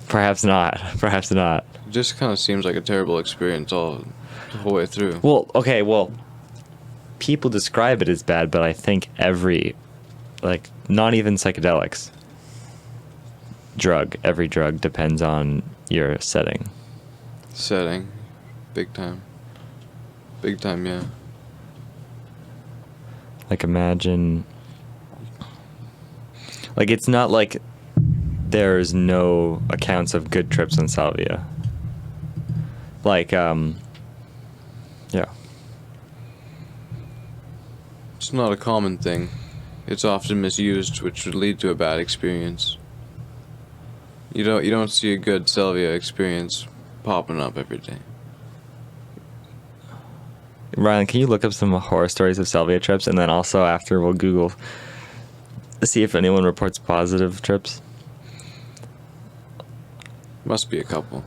Perhaps not. Perhaps not.
It just kind of seems like a terrible experience all the whole way through.
Well, okay, well, people describe it as bad, but I think every, like, not even psychedelics, every drug depends on your setting.
Setting. Big time. Big time, yeah.
Like, imagine, like, it's not like there's no accounts of good trips on salvia. Like, yeah.
It's not a common thing. It's often misused, which would lead to a bad experience. You don't see a good salvia experience popping up every day.
Ryan, can you look up some horror stories of salvia trips, and then also after we'll Google see if anyone reports positive trips?
Must be a couple.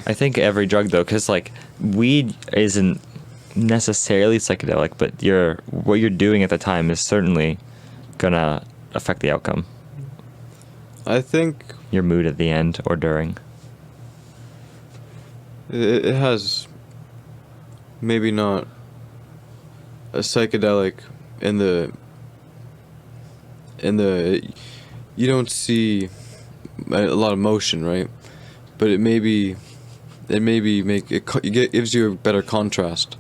I think every drug though, because like weed isn't necessarily psychedelic, but what you're doing at the time is certainly gonna affect the outcome.
I think
Your mood at the end or during.
it has maybe not a psychedelic in the you don't see a lot of motion, right? But it gives you a better contrast.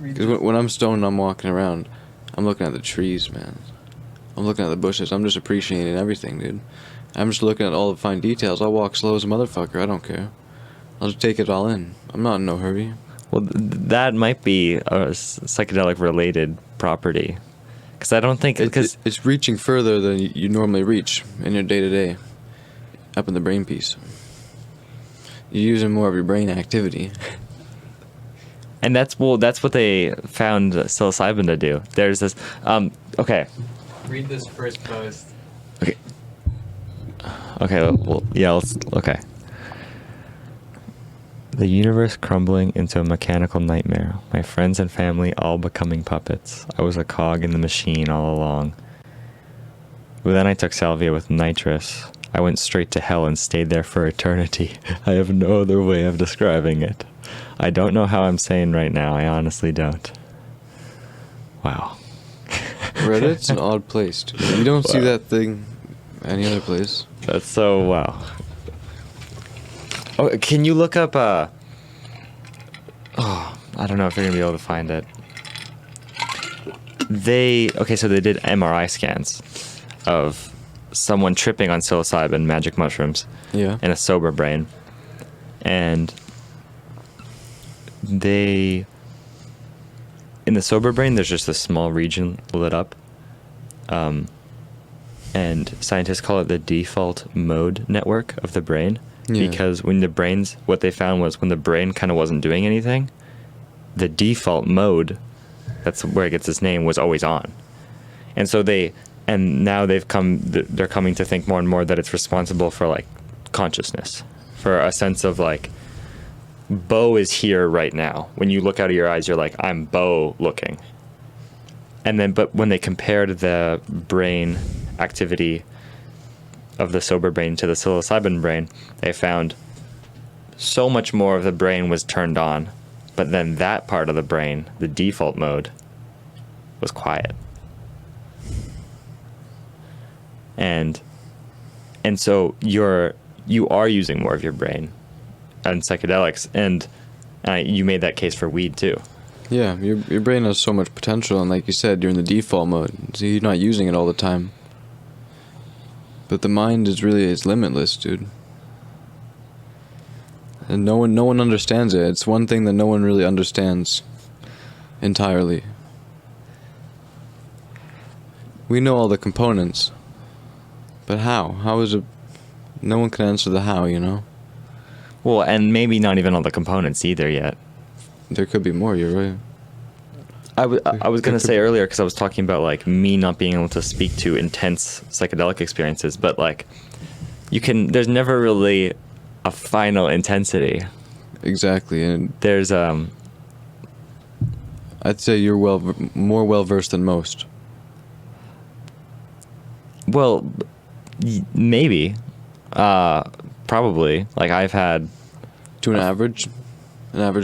Because when I'm stoned, I'm walking around, I'm looking at the trees, man. I'm looking at the bushes. I'm just appreciating everything, dude. I'm just looking at all the fine details. I'll walk slow as a motherfucker. I don't care. I'll just take it all in. I'm not in no hurry.
Well, that might be a psychedelic related property, because I don't think because
It's reaching further than you normally reach in your day-to-day, up in the brain piece. You're using more of your brain activity.
and that's what they found psilocybin to do. There's this okay.
Read this first post.
Okay, well, yeah, okay. The universe crumbling into a mechanical nightmare. My friends and family all becoming puppets. I was a cog in the machine all along. But then I took salvia with nitrous. I went straight to hell and stayed there for eternity. I have no other way of describing it. I don't know how I'm sane right now. I honestly don't. Wow.
Reddit's an odd place, dude. You don't see
Wow.
that thing any other place.
That's so wow. Oh, can you look up I don't know if you're gonna be able to find it. So they did MRI scans of someone tripping on psilocybin magic mushrooms
Yeah.
in a sober brain, and in the sober brain there's just a small region lit up, and scientists call it the default mode network of the brain.
Yeah.
Because what they found was when the brain kind of wasn't doing anything, the default mode, that's where it gets its name, was always on. And so now they're coming to think more and more that it's responsible for like consciousness, for a sense of like, Beau is here right now. When you look out of your eyes, you're like, I'm Beau looking. But when they compared the brain activity of the sober brain to the psilocybin brain, they found so much more of the brain was turned on, but then that part of the brain, the default mode, was quiet. And so you are using more of your brain and psychedelics, and you made that case for weed too.
Yeah, your brain has so much potential, and like you said, you're in the default mode, so you're not using it all the time. But the mind is limitless, dude. And no one understands it. It's one thing that no one really understands entirely. We know all the components, but how? How is it? No one can answer the how, you know?
Well, and maybe not even all the components either yet.
There could be more, you're right.
I was going to say earlier, because I was talking about like me not being able to speak to intense psychedelic experiences, but like there's never really a final intensity.
Exactly, and
There's
I'd say you're more well versed than most.
well, maybe, probably, like I've had,
To an average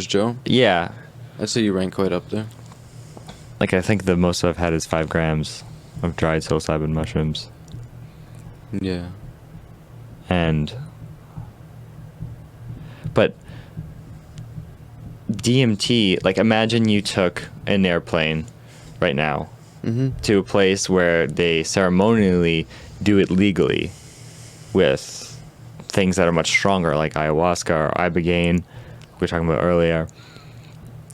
Joe,
yeah,
I'd say you rank quite up there.
like I think the most I've had is 5 grams of dried psilocybin mushrooms.
Yeah.
But DMT, like imagine you took an airplane right now to a place where they ceremonially do it legally with things that are much stronger, like ayahuasca or ibogaine, we were talking about earlier.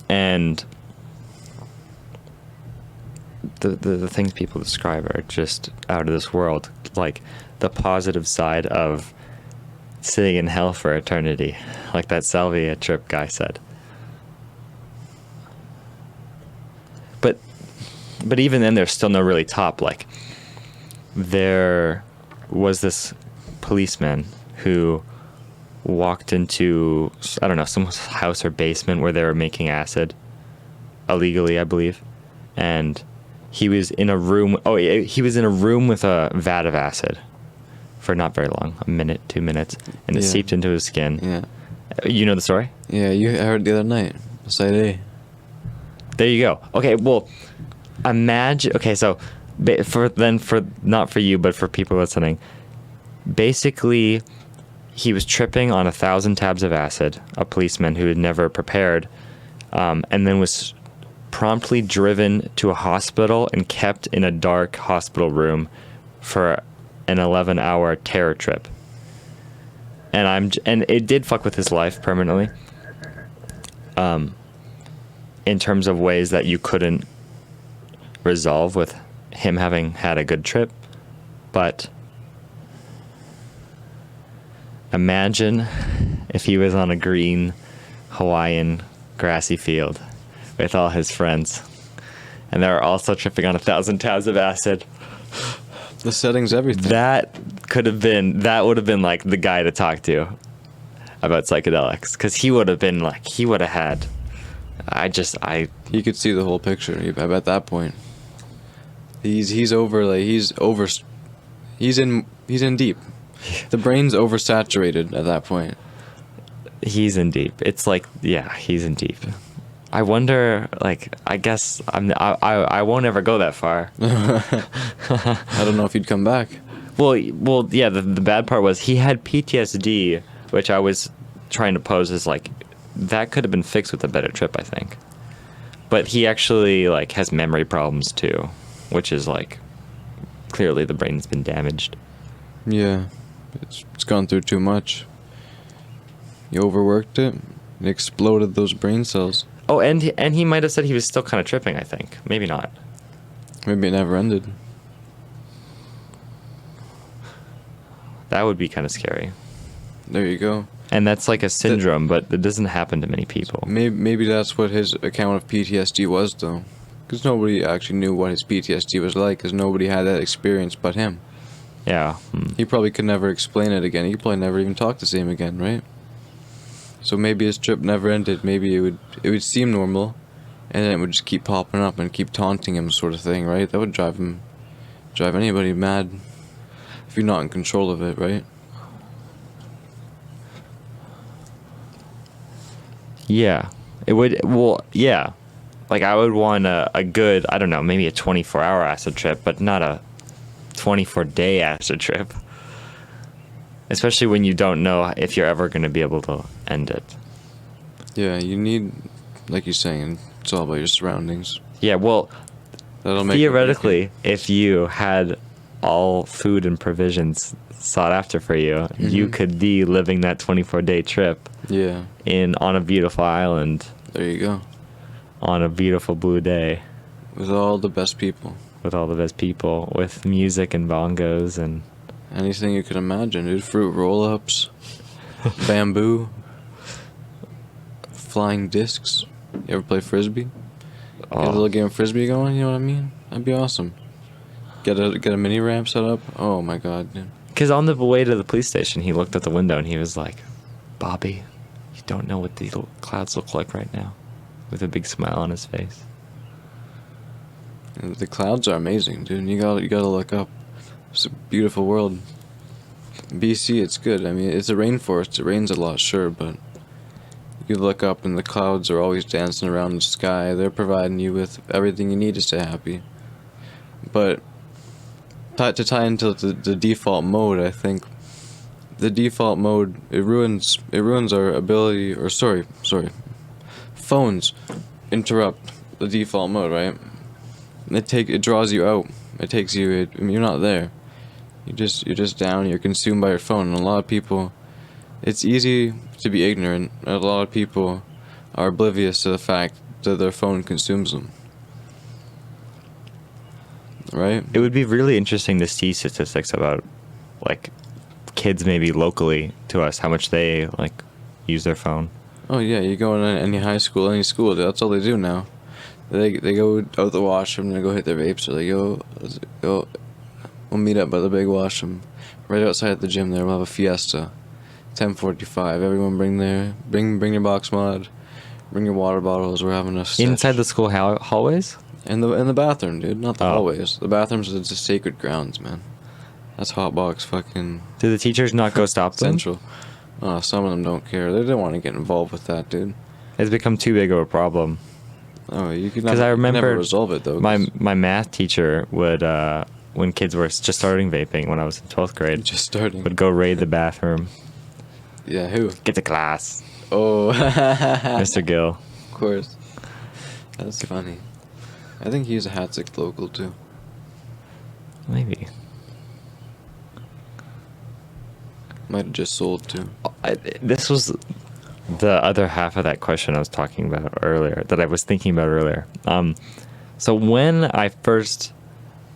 And the things people describe are just out of this world, like the positive side of sitting in hell for eternity, like that salvia trip guy said. But even then, there's still no really top. Like, there was this policeman who walked into, I don't know, someone's house or basement where they were making acid illegally, I believe, and he was in a room. Oh, he was in a room with a vat of acid for not very long, a minute, 2 minutes, and it
Yeah.
seeped into his skin.
Yeah.
You know the story?
Yeah, I heard the other night. Side A.
There you go. Okay, well, imagine. Okay, so for not for you, but for people listening, basically, he was tripping on 1,000 tabs of acid. A policeman who had never prepared, and then was promptly driven to a hospital and kept in a dark hospital room for an 11-hour terror trip. And it did fuck with his life permanently. In terms of ways that you couldn't resolve with him having had a good trip. But imagine if he was on a green Hawaiian grassy field with all his friends, and they were also tripping on 1,000 tabs of acid.
The setting's everything.
That would have been like the guy to talk to about psychedelics, because he would have had.
You could see the whole picture at that point. He's in deep. The brain's oversaturated at that point.
He's in deep. It's like, yeah, he's in deep. I wonder, like, I guess I won't ever go that far.
I don't know if you'd come back.
Well, yeah. The bad part was he had PTSD, which I was trying to pose as like that could have been fixed with a better trip, I think. But he actually like has memory problems too, which is like clearly the brain's been damaged.
Yeah, it's gone through too much. You overworked it. It exploded those brain cells.
Oh, and he might have said he was still kind of tripping, I think. Maybe not.
Maybe it never ended.
That would be kind of scary.
There you go.
And that's like a syndrome, but it doesn't happen to many people.
Maybe that's what his account of PTSD was, though. Because nobody actually knew what his PTSD was like, because nobody had that experience but him.
Yeah.
He probably could never explain it again. He probably never even talk to him again, right? So maybe his trip never ended. Maybe it would seem normal, and then it would just keep popping up and keep taunting him, sort of thing, right? That would drive anybody mad if you're not in control of it, right?
Yeah. It would. Well, yeah. Like I would want a good, I don't know, maybe a 24-hour acid trip, but not a 24-day acid trip. especially when you don't know if you're ever going to be able to end it.
Yeah, you need, like you're saying, it's all about your surroundings.
Yeah, well,
That'll make
theoretically, if you had all food and provisions sought after for you, you could be living that 24-day trip
Yeah,
on a beautiful island
there you go.
on a beautiful blue day
With all the best people.
with all the best people, with music and bongos and
Anything you can imagine, dude. Fruit roll-ups, bamboo, flying discs. You ever play frisbee? Get a little game of frisbee going, you know what I mean? That'd be awesome. Get a mini ramp set up. Oh my god, dude.
Because on the way to the police station, he looked at the window and he was like, "Bobby, you don't know what the clouds look like right now," with a big smile on his face.
And the clouds are amazing, dude. You gotta look up. It's a beautiful world. BC, it's good. I mean, it's a rainforest. It rains a lot, sure, but you look up and the clouds are always dancing around the sky. They're providing you with everything you need to stay happy. But to tie into the default mode, I think the default mode it ruins our ability. Or sorry, phones interrupt the default mode, right? It draws you out. It takes you. I mean, you're not there. You're just down. You're consumed by your phone. And a lot of people, it's easy to be ignorant. A lot of people are oblivious to the fact that their phone consumes them. Right?
It would be really interesting to see statistics about, like, kids maybe locally to us, how much they, like, use their phone.
Oh yeah, you go in any high school, any school. That's all they do now. They go out the washroom and they go hit their vapes, or they go. We'll meet up by the big washroom, right outside the gym. There, we'll have a fiesta. 10:45. Everyone bring your box mod, bring your water bottles. We're having a
Inside the school hallways?
in the bathroom, dude. Not the hallways. The bathrooms are just sacred grounds, man. That's hotbox fucking
Do the teachers not go stop them?
central. Some of them don't care. They don't want to get involved with that, dude.
It's become too big of a problem.
Oh, you can
Because I remember
never resolve it though.
my math teacher would, when kids were just starting vaping when I was in 12th grade,
just starting.
would go raid the bathroom.
Yeah, who?
Get to class,
Oh,
Mr. Gill.
Of course. That's funny. I think he's a Hatzik local too.
Maybe.
Might have just sold too.
This was the other half of that question I was talking about earlier, that I was thinking about earlier. So when I first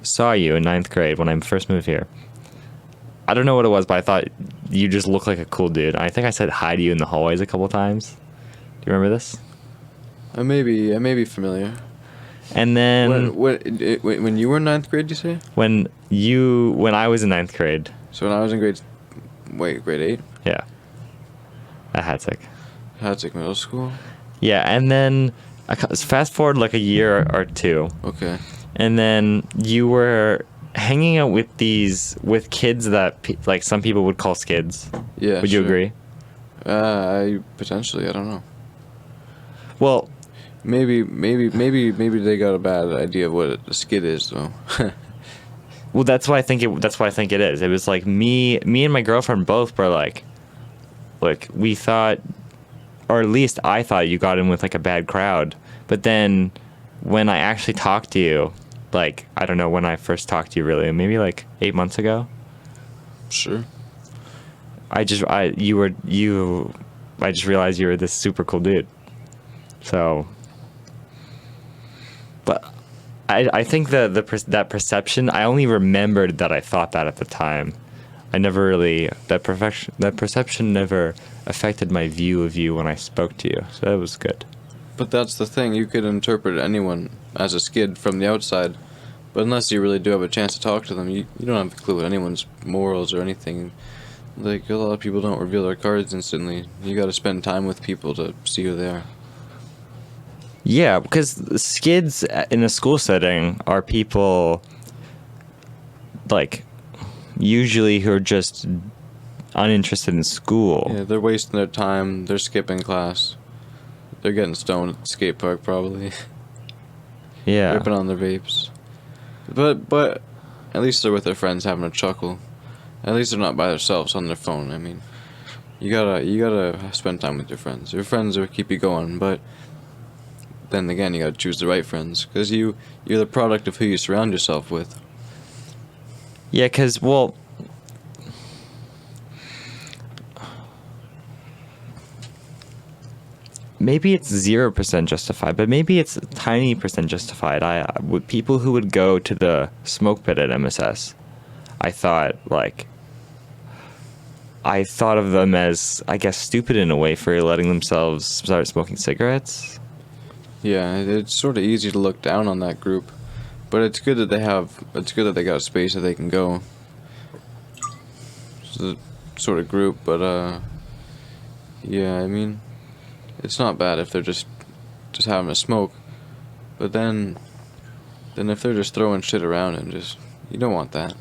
saw you in 9th grade, when I first moved here, I don't know what it was, but I thought you just looked like a cool dude. I think I said hi to you in the hallways a couple times. Do you remember this?
I may be familiar.
And then
When you were in 9th grade, you say?
when I was in 9th grade,
So when I was in grade 8?
yeah, at Hatzik.
Hatzik Middle School?
Yeah, and then fast forward like a year or two,
Okay.
and then you were hanging out with kids that like some people would call skids.
Yeah.
Would you
sure.
agree?
Potentially, I don't know.
Well,
Maybe they got a bad idea of what a skid is, though.
well, that's why I think it is. It was like me and my girlfriend both were like we thought, or at least I thought, you got in with like a bad crowd. But then when I actually talked to you, like, I don't know when I first talked to you, really, maybe like 8 months ago.
Sure.
I just realized you were this super cool dude. So, but I think that perception, I only remembered that I thought that at the time. I never really, that perception never affected my view of you when I spoke to you. So that was good.
But that's the thing. You could interpret anyone as a skid from the outside, but unless you really do have a chance to talk to them, you don't have a clue anyone's morals or anything. Like, a lot of people don't reveal their cards instantly. You gotta spend time with people to see who they are.
Yeah, because skids in a school setting are people, like, usually who are just uninterested in school.
Yeah, they're wasting their time. They're skipping class. They're getting stoned at the skate park, probably.
Yeah.
Ripping on their vapes. But at least they're with their friends having a chuckle. At least they're not by themselves on their phone. I mean, you gotta spend time with your friends. Your friends will keep you going, but then again, you gotta choose the right friends, because you're the product of who you surround yourself with.
Yeah, because, well, maybe it's 0% justified, but maybe it's a tiny percent justified. With people who would go to the smoke pit at MSS, I thought of them as, I guess, stupid in a way for letting themselves start smoking cigarettes.
Yeah, it's sort of easy to look down on that group, but it's good that they got a space that they can go. It's a sort of group, but yeah, I mean, it's not bad if they're just having a smoke, but then if they're just throwing shit around and you don't want that.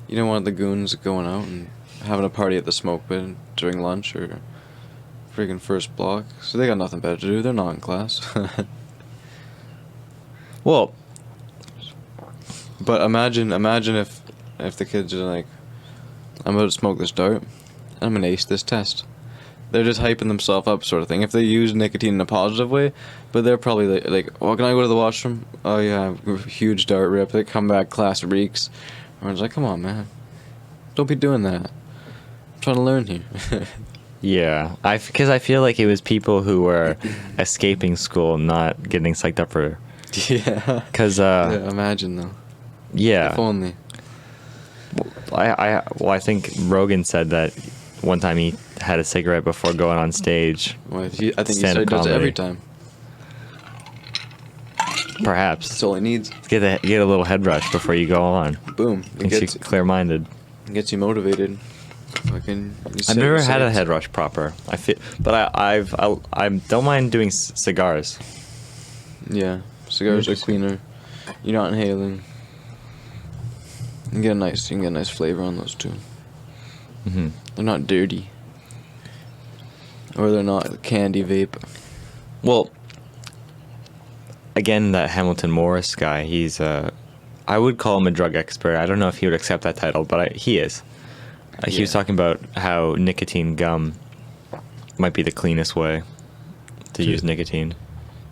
You don't want the goons going out and having a party at the smoke pit during lunch or friggin' first block. So they got nothing better to do. They're not in class.
Well,
but imagine if the kids are like, I'm about to smoke this dart, I'm gonna ace this test. They're just hyping themselves up, sort of thing. If they use nicotine in a positive way, but they're probably like, oh, can I go to the washroom? Oh yeah, huge dart rip. They come back, class reeks. Everyone's like, come on, man, don't be doing that. I'm trying to learn here.
yeah, because I feel like it was people who were escaping school, not getting psyched up for.
Yeah.
Because
yeah, imagine though.
Yeah.
If only.
I think Rogan said that one time he had a cigarette before going on stage.
Well, I think he
Stand-up
said he does it
comedy.
every time.
Perhaps.
That's all he needs.
Get a little head rush before you go on.
Boom. It
Makes you clear-minded.
gets you motivated. Fucking.
I've never had a head rush proper. I feel, but I don't mind doing cigars.
Yeah, cigars are cleaner. You're not inhaling. You can get a nice flavor on those too.
Hmm.
They're not dirty. Or they're not candy vape.
Well, again, that Hamilton Morris guy, he's I would call him a drug expert. I don't know if he would accept that title, but he is. He was talking about how nicotine gum might be the cleanest way to use nicotine.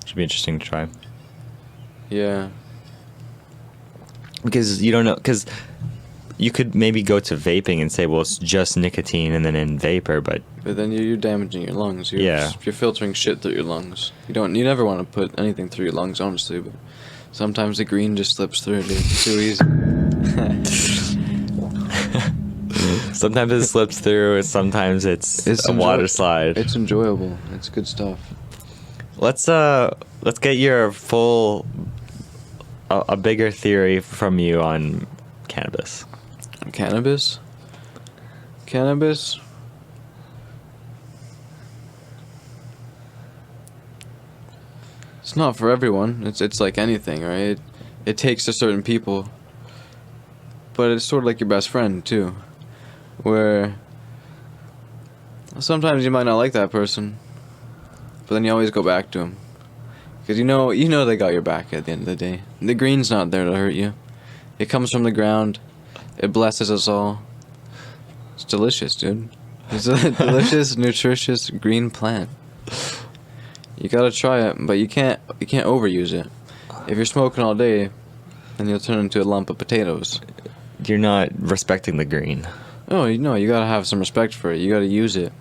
Should be interesting to try.
Yeah.
Because you don't know, because you could maybe go to vaping and say, well, it's just nicotine and then in vapor, but
then you're damaging your lungs.
Yeah.
You're filtering shit through your lungs. You never want to put anything through your lungs, honestly, but sometimes the green just slips through, dude. It's too easy.
sometimes it slips through, and sometimes it's a water slide.
It's enjoyable. It's good stuff.
Let's get your full, a bigger theory from you on cannabis.
Cannabis? Cannabis? It's not for everyone. It's like anything, right? It takes to certain people. But it's sort of like your best friend, too. Where sometimes you might not like that person, but then you always go back to them. Because you know they got your back at the end of the day. The green's not there to hurt you. It comes from the ground. It blesses us all. It's delicious, dude. It's a delicious, nutritious green plant. You gotta try it, but you can't overuse it. If you're smoking all day, then you'll turn into a lump of potatoes.
You're not respecting the green.
Oh, you gotta have some respect for it. You gotta use it.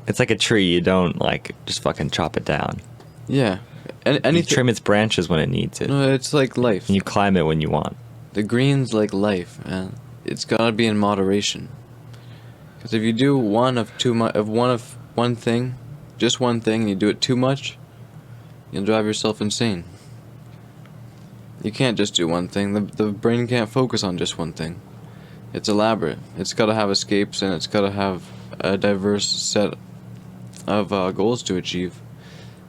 It's like a tree. You don't just fucking chop it down.
Yeah.
You trim its branches when it needs it.
No, it's like life.
And you climb it when you want.
The green's like life, man. It's gotta be in moderation. Because if you do one thing, just one thing, and you do it too much, you'll drive yourself insane. You can't just do one thing. The brain can't focus on just one thing. It's elaborate. It's got to have escapes, and it's got to have a diverse set of goals to achieve.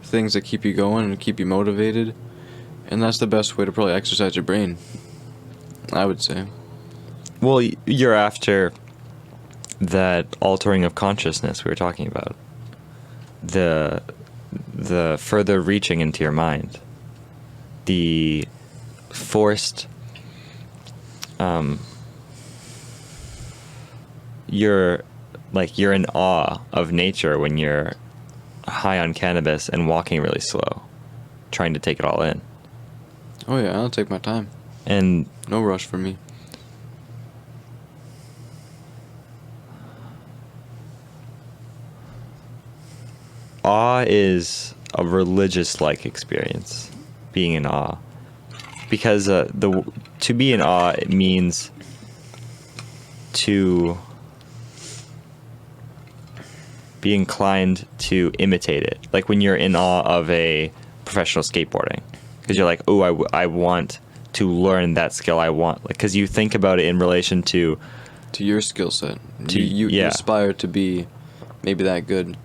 Things that keep you going and keep you motivated. And that's the best way to probably exercise your brain, I would say.
Well, you're after that altering of consciousness we were talking about. The further reaching into your mind. The forced you're in awe of nature when you're high on cannabis and walking really slow, trying to take it all in.
Oh yeah, I'll take my time.
And
No rush for me.
awe is a religious-like experience, being in awe, because to be in awe, it means to be inclined to imitate it. Like when you're in awe of a professional skateboarding, because you're like, oh, I want to learn that skill. I want, because you think about it in relation to
your skill set.
To-
You
yeah.
aspire to be maybe that good.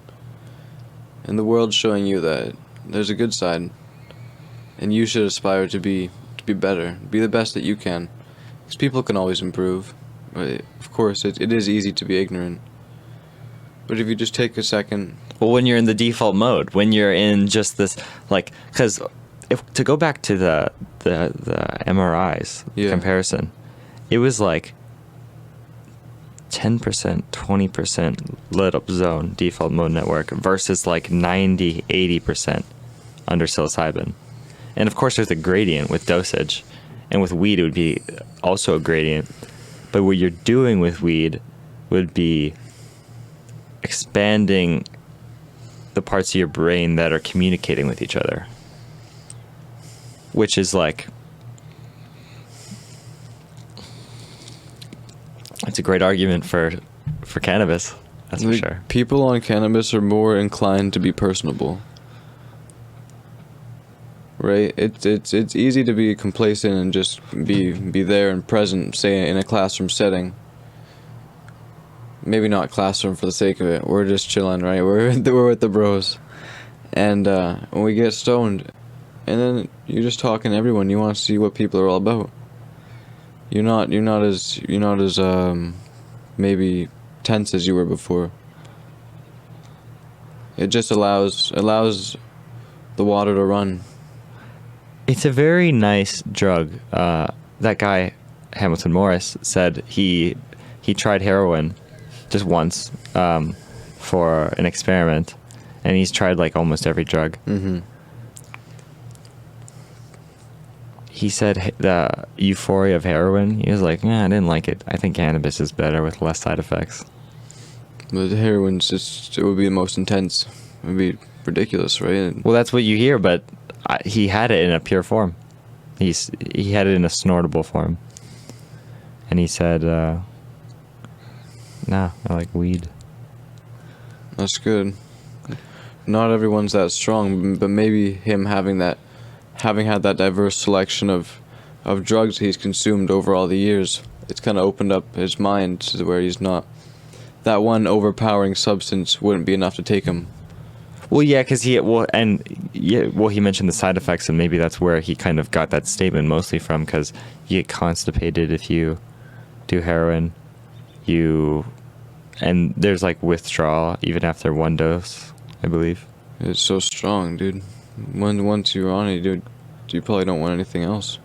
And the world's showing you that there's a good side. And you should aspire to be better. Be the best that you can. Because people can always improve. But of course, it is easy to be ignorant. But if you just take a second...
Well, when you're in the default mode, when you're in just this, like, because if to go back to the MRIs
Yeah.
comparison, it was like 10%, 20% lit up zone default mode network versus like 90, 80% under psilocybin. And of course, there's a gradient with dosage, and with weed, it would be also a gradient. But what you're doing with weed would be expanding the parts of your brain that are communicating with each other, which is like, it's a great argument for cannabis, that's for
Like,
sure.
people on cannabis are more inclined to be personable. Right? It's easy to be complacent and just be there and present, say in a classroom setting. Maybe not classroom for the sake of it. We're just chilling, right? We're with the bros. And when we get stoned, and then you're just talking to everyone, you want to see what people are all about. You're not as maybe tense as you were before. It just allows the water to run.
It's a very nice drug. That guy, Hamilton Morris, said he tried heroin just once for an experiment, and he's tried like almost every drug.
Mm-hmm.
He said the euphoria of heroin, he was like, I didn't like it. I think cannabis is better with less side effects.
But the heroin's just, it would be the most intense. It would be ridiculous, right?
Well, that's what you hear, but he had it in a pure form. He had it in a snortable form. And he said, nah, I like weed.
That's good. Not everyone's that strong, but maybe him having had that diverse selection of drugs he's consumed over all the years, it's kind of opened up his mind to where he's not, that one overpowering substance wouldn't be enough to take him.
Well, yeah, because he mentioned the side effects, and maybe that's where he kind of got that statement mostly from, because you get constipated if you do heroin, and there's like withdrawal even after one dose, I believe.
It's so strong, dude. Once you're on it, dude, you probably don't want anything else.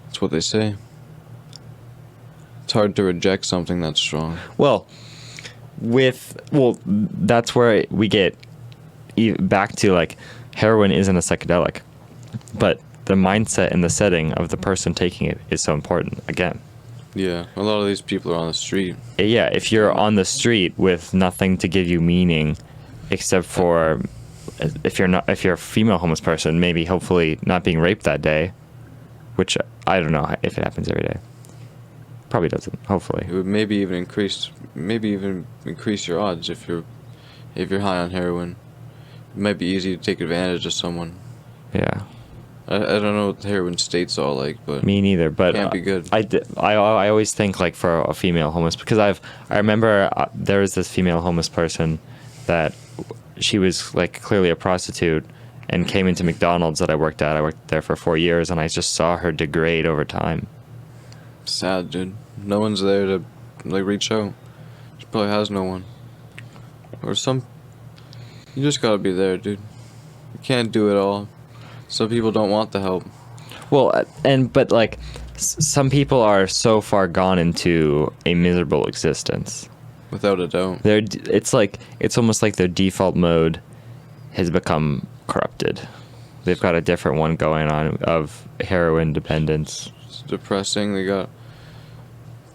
That's what they say. It's hard to reject something that's strong.
Well, that's where we get back to, like, heroin isn't a psychedelic, but the mindset and the setting of the person taking it is so important again.
Yeah, a lot of these people are on the street.
Yeah, if you're on the street with nothing to give you meaning except for if you're a female homeless person, maybe hopefully not being raped that day, which I don't know if it happens every day. Probably doesn't, hopefully.
It would maybe even increase your odds if you're high on heroin. It might be easy to take advantage of someone.
Yeah.
I don't know what the heroin state's all like, but
Me neither, but
can't be good.
I always think, like, for a female homeless, because I remember there was this female homeless person that she was, like, clearly a prostitute and came into McDonald's that I worked at. I worked there for 4 years, and I just saw her degrade over time.
Sad, dude. No one's there to, like, reach out. She probably has no one. Or you just gotta be there, dude. You can't do it all. Some people don't want the help.
Well, but like, some people are so far gone into a miserable existence.
Without a doubt.
It's almost like their default mode has become corrupted. They've got a different one going on of heroin dependence.
It's depressing. They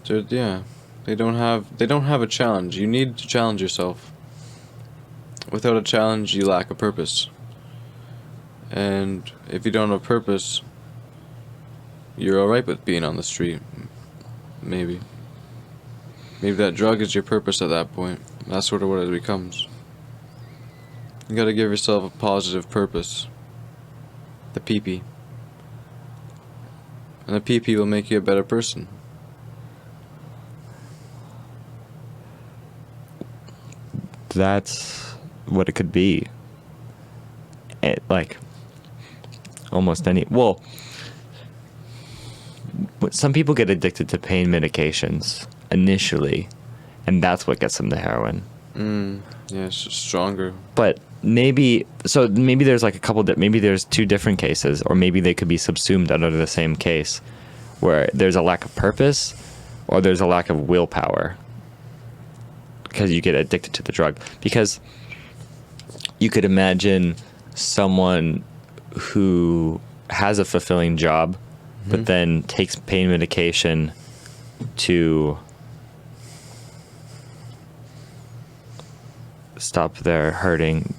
don't have a challenge. You need to challenge yourself. Without a challenge, you lack a purpose. And if you don't have purpose, you're alright with being on the street. Maybe that drug is your purpose at that point. That's sort of what it becomes. You gotta give yourself a positive purpose. The pee-pee. And the pee-pee will make you a better person.
That's what it could be. Almost any. Well, some people get addicted to pain medications initially, and that's what gets them to heroin.
Yeah, it's just stronger.
But maybe there's like a couple. Maybe there's two different cases, or maybe they could be subsumed under the same case, where there's a lack of purpose, or there's a lack of willpower, because you get addicted to the drug. Because you could imagine someone who has a fulfilling job, but then takes pain medication to stop their hurting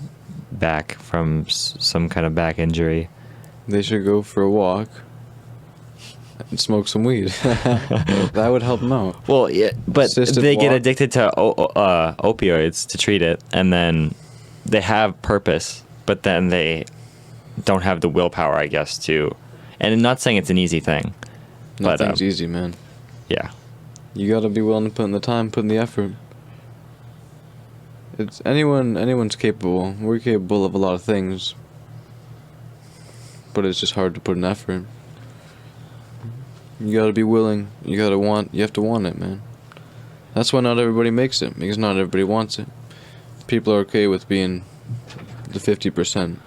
back from some kind of back injury.
They should go for a walk and smoke some weed. That would help them out.
Well, yeah, but
Assisted
they get
walk.
addicted to opioids to treat it, and then they have purpose, but then they don't have the willpower, I guess, to. And I'm not saying it's an easy thing, but
Nothing's easy, man.
yeah.
You gotta be willing to put in the time, put in the effort. It's anyone's capable. We're capable of a lot of things, but it's just hard to put an effort. You gotta be willing. You have to want it, man. That's why not everybody makes it, because not everybody wants it. People are okay with being the 50%.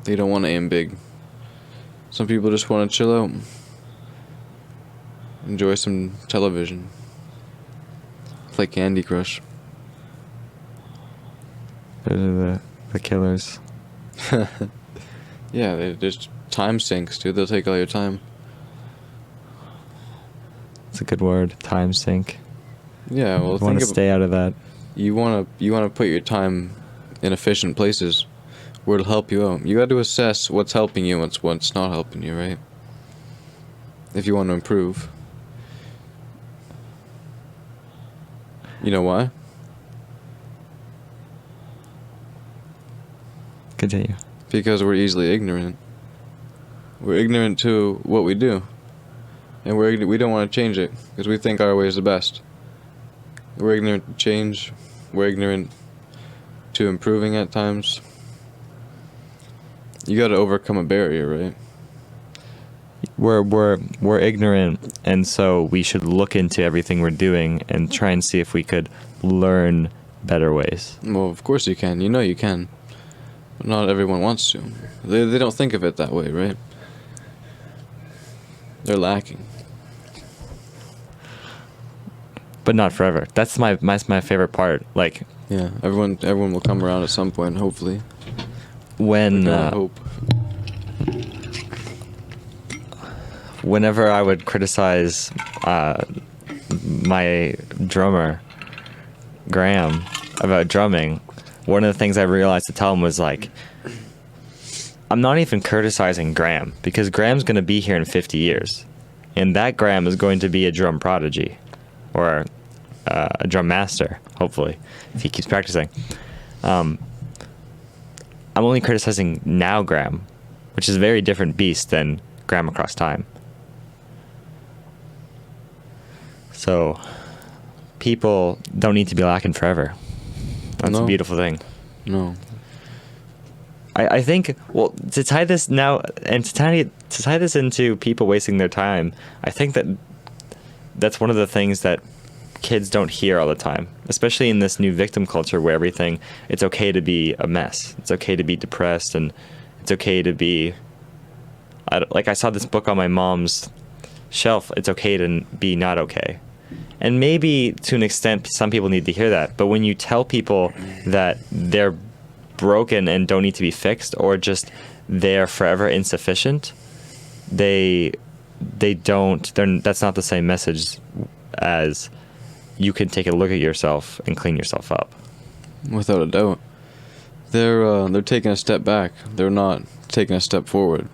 They don't want to aim big. Some people just want to chill out. Enjoy some television. Play Candy Crush.
Those are the killers.
Yeah, they're just time sinks, dude. They'll take all your time.
It's a good word. Time sink.
Yeah, well,
You want to stay out of that.
You wanna put your time in efficient places where it'll help you out. You got to assess what's helping you and what's not helping you, right? If you want to improve. You know why?
Continue.
Because we're easily ignorant. We're ignorant to what we do. And we don't want to change it because we think our way is the best. We're ignorant to change. We're ignorant to improving at times. You got to overcome a barrier, right?
We're ignorant, and so we should look into everything we're doing and try and see if we could learn better ways.
Well, of course you can. You know you can. But not everyone wants to. They don't think of it that way, right? They're lacking.
But not forever. That's my favorite part. Like
Yeah, everyone will come around at some point, hopefully.
when
Hope.
whenever I would criticize my drummer Graham about drumming, one of the things I realized to tell him was like, I'm not even criticizing Graham, because Graham's going to be here in 50 years, and that Graham is going to be a drum prodigy, or a drum master, hopefully, if he keeps practicing. I'm only criticizing now Graham, which is a very different beast than Graham across time. So people don't need to be lacking forever. That's a
No.
beautiful thing.
No.
I think, well, to tie this now, and to tie this into people wasting their time, I think that's one of the things that kids don't hear all the time, especially in this new victim culture where it's okay to be a mess. It's okay to be depressed, and it's okay to be I saw this book on my mom's shelf. It's okay to be not okay. And maybe to an extent, some people need to hear that. But when you tell people that they're broken and don't need to be fixed, or just they're forever insufficient, that's not the same message as you can take a look at yourself and clean yourself up.
Without a doubt. They're taking a step back. They're not taking a step forward.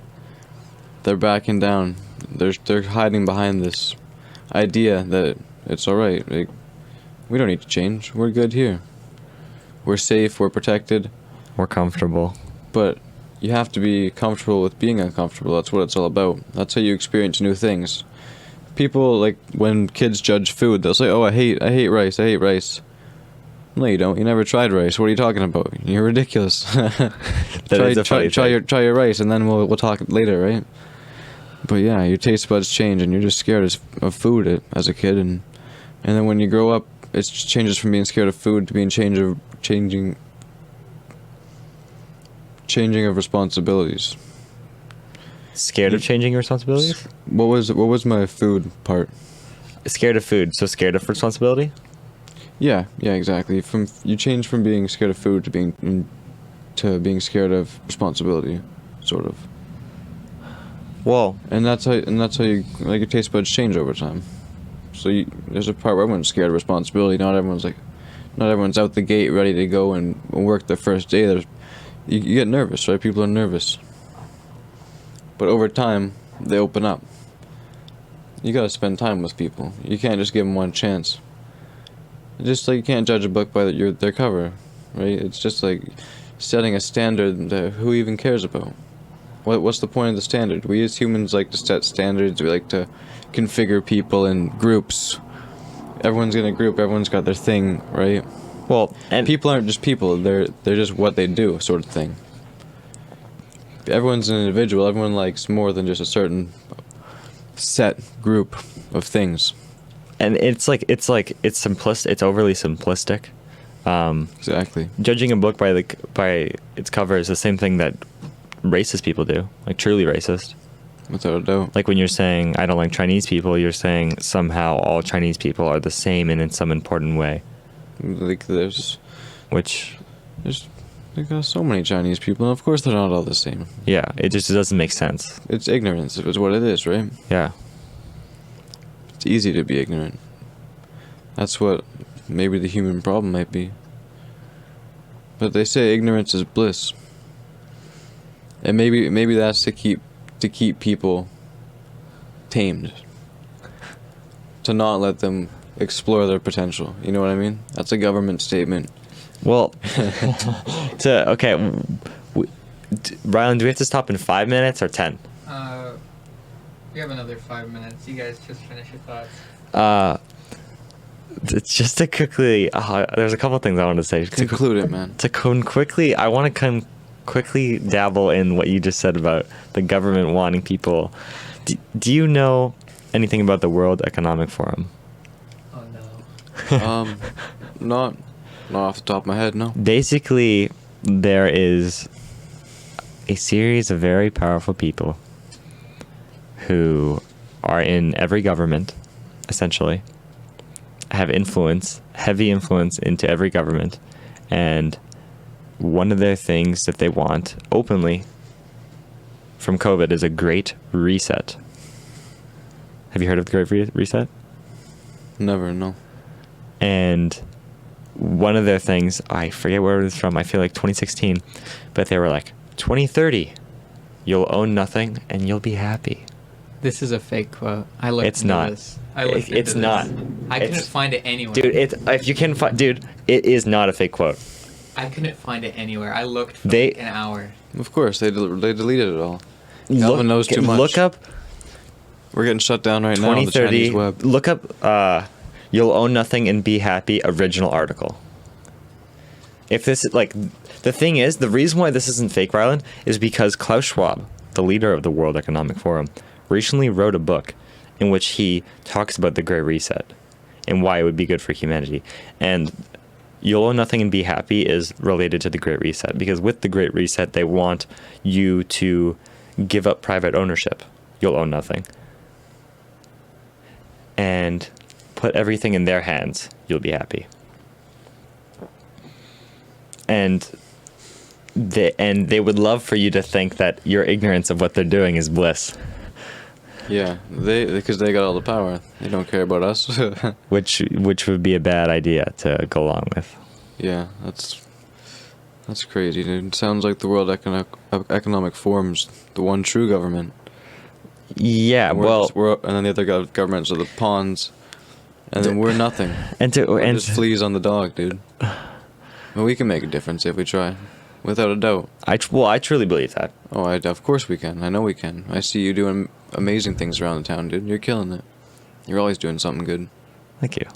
They're backing down. They're hiding behind this idea that it's all right. Like, we don't need to change. We're good here. We're safe. We're protected.
We're comfortable.
But you have to be comfortable with being uncomfortable. That's what it's all about. That's how you experience new things. People, like, when kids judge food, they'll say, "Oh, I hate rice. I hate rice." No, you don't. You never tried rice. What are you talking about? You're ridiculous. Try your rice, and then we'll talk later, right? But yeah, your taste buds change, and you're just scared of food as a kid, and then when you grow up, it changes from being scared of food to being changing of responsibilities.
Scared of changing your responsibilities?
What was my food part?
Scared of food, so scared of responsibility?
Yeah, exactly. You change from being scared of food to being scared of responsibility, sort of.
Well,
And that's how you, like, your taste buds change over time. So there's a part where everyone's scared of responsibility. Not everyone's out the gate ready to go and work their first day. You get nervous, right? People are nervous. But over time, they open up. You gotta spend time with people. You can't just give them one chance. Just like you can't judge a book by their cover, right? It's just like setting a standard that who even cares about. What's the point of the standard? We as humans like to set standards. We like to configure people in groups. Everyone's in a group. Everyone's got their thing, right?
well, and
People aren't just people. They're just what they do, sort of thing. Everyone's an individual. Everyone likes more than just a certain set group of things.
and it's simplistic. It's overly simplistic.
Exactly.
Judging a book by its cover is the same thing that racist people do, like truly racist.
Without a doubt.
Like when you're saying I don't like Chinese people, you're saying somehow all Chinese people are the same and in some important way.
Like there's so many Chinese people, and of course they're not all the same.
Yeah, it just doesn't make sense.
It's ignorance. It's what it is, right?
Yeah.
It's easy to be ignorant. That's what maybe the human problem might be. But they say ignorance is bliss. And maybe that's to keep people tamed. To not let them explore their potential. You know what I mean? That's a government statement.
Well, Rylan, do we have to stop in 5 minutes or 10?
We have another 5 minutes. You guys just finish your thoughts.
It's just to quickly. There's a couple things I want to say.
Conclude it, man.
I want to quickly dabble in what you just said about the government wanting people. Do you know anything about the World Economic Forum?
Oh no.
Not off the top of my head, no.
Basically, there is a series of very powerful people who are in every government, essentially, have heavy influence into every government, and one of their things that they want openly from COVID is a great reset. Have you heard of the Great Reset?
Never, no.
And one of their things, I forget where it was from, I feel like 2016, but they were like, 2030, you'll own nothing and you'll be happy.
This is a fake quote. I looked
It's
into
not.
this. I looked into
It's
this.
not.
I couldn't find it anywhere.
Dude, if you can find, dude, it is not a fake quote.
I couldn't find it anywhere. I looked for
They-
like an hour.
Of course, they deleted it all. Calvin knows too much.
Look up
We're getting shut down right now on the
2030.
Chinese web.
Look up "You'll Own Nothing and Be Happy" original article. If this is like, the thing is, the reason why this isn't fake, Rylan, is because Klaus Schwab, the leader of the World Economic Forum, recently wrote a book in which he talks about the Great Reset and why it would be good for humanity. And "You'll Own Nothing and Be Happy" is related to the Great Reset, because with the Great Reset, they want you to give up private ownership. You'll own nothing. And put everything in their hands. You'll be happy. And they would love for you to think that your ignorance of what they're doing is bliss.
Yeah, because they got all the power. They don't care about us.
which would be a bad idea to go along with.
Yeah, that's crazy, dude. It sounds like the World Economic Forum's the one true government.
Yeah,
And and then the other governments are the pawns, and then we're nothing.
And
We're just fleas on the dog, dude. But we can make a difference if we try, without a doubt.
I truly believe that.
Oh, of course we can. I know we can. I see you doing amazing things around the town, dude. You're killing it. You're always doing something good.
Thank you.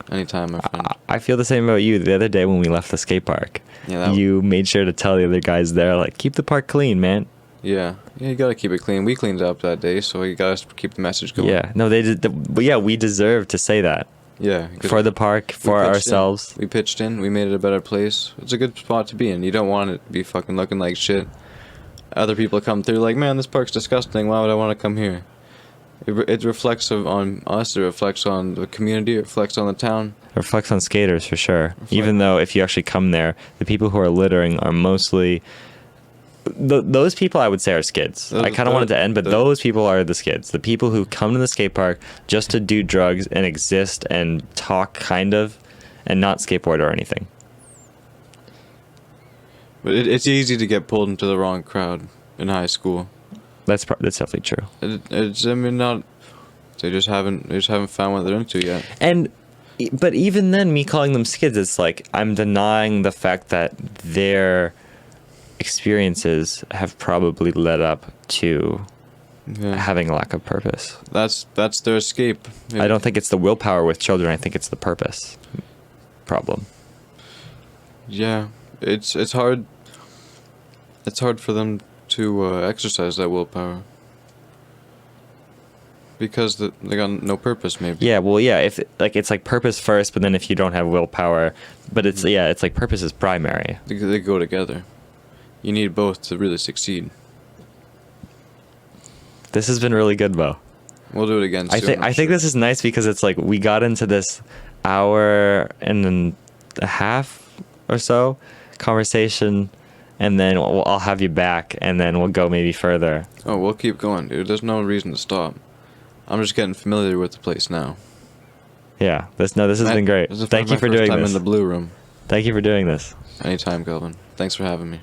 Anytime, my friend.
I feel the same about you. The other day when we left the skate park,
Yeah,
you made sure to tell the other guys there, like, keep the park clean, man.
Yeah, you gotta keep it clean. We cleaned up that day, so you gotta keep the message going.
Yeah, no, they did. But yeah, we deserve to say that
Yeah. 'Cause
for the park, for ourselves.
We pitched in. We made it a better place. It's a good spot to be in. You don't want it to be fucking looking like shit. Other people come through like, man, this park's disgusting. Why would I want to come here? It reflects on us. It reflects on the community. It reflects on the town.
It reflects on skaters for sure. Even though if you actually come there, the people who are littering are mostly. Those people I would say are skids. I kind of wanted to end, but those people are the skids. The people who come to the skate park just to do drugs and exist and talk, kind of, and not skateboard or anything.
But it's easy to get pulled into the wrong crowd in high school.
That's definitely true.
It's not. They just haven't found what they're into yet.
But even then, me calling them skids, it's like I'm denying the fact that their experiences have probably led up to having a lack of purpose.
That's their escape.
I don't think it's the willpower with children. I think it's the purpose problem.
Yeah, it's hard. It's hard for them to exercise that willpower because they got no purpose. Maybe.
Yeah. Well. Yeah. If it's like purpose first, but then if you don't have willpower, but it's it's like purpose is primary.
They go together. You need both to really succeed.
This has been really good, Beau.
We'll do it again soon.
I think this is nice because it's like we got into this hour and a half or so conversation, and then I'll have you back, and then we'll go maybe further.
Oh, we'll keep going, dude. There's no reason to stop. I'm just getting familiar with the place now.
Yeah. This has been great. Thank you for doing
I'm
this.
in the blue room.
Thank you for doing this.
Anytime, Calvin. Thanks for having me.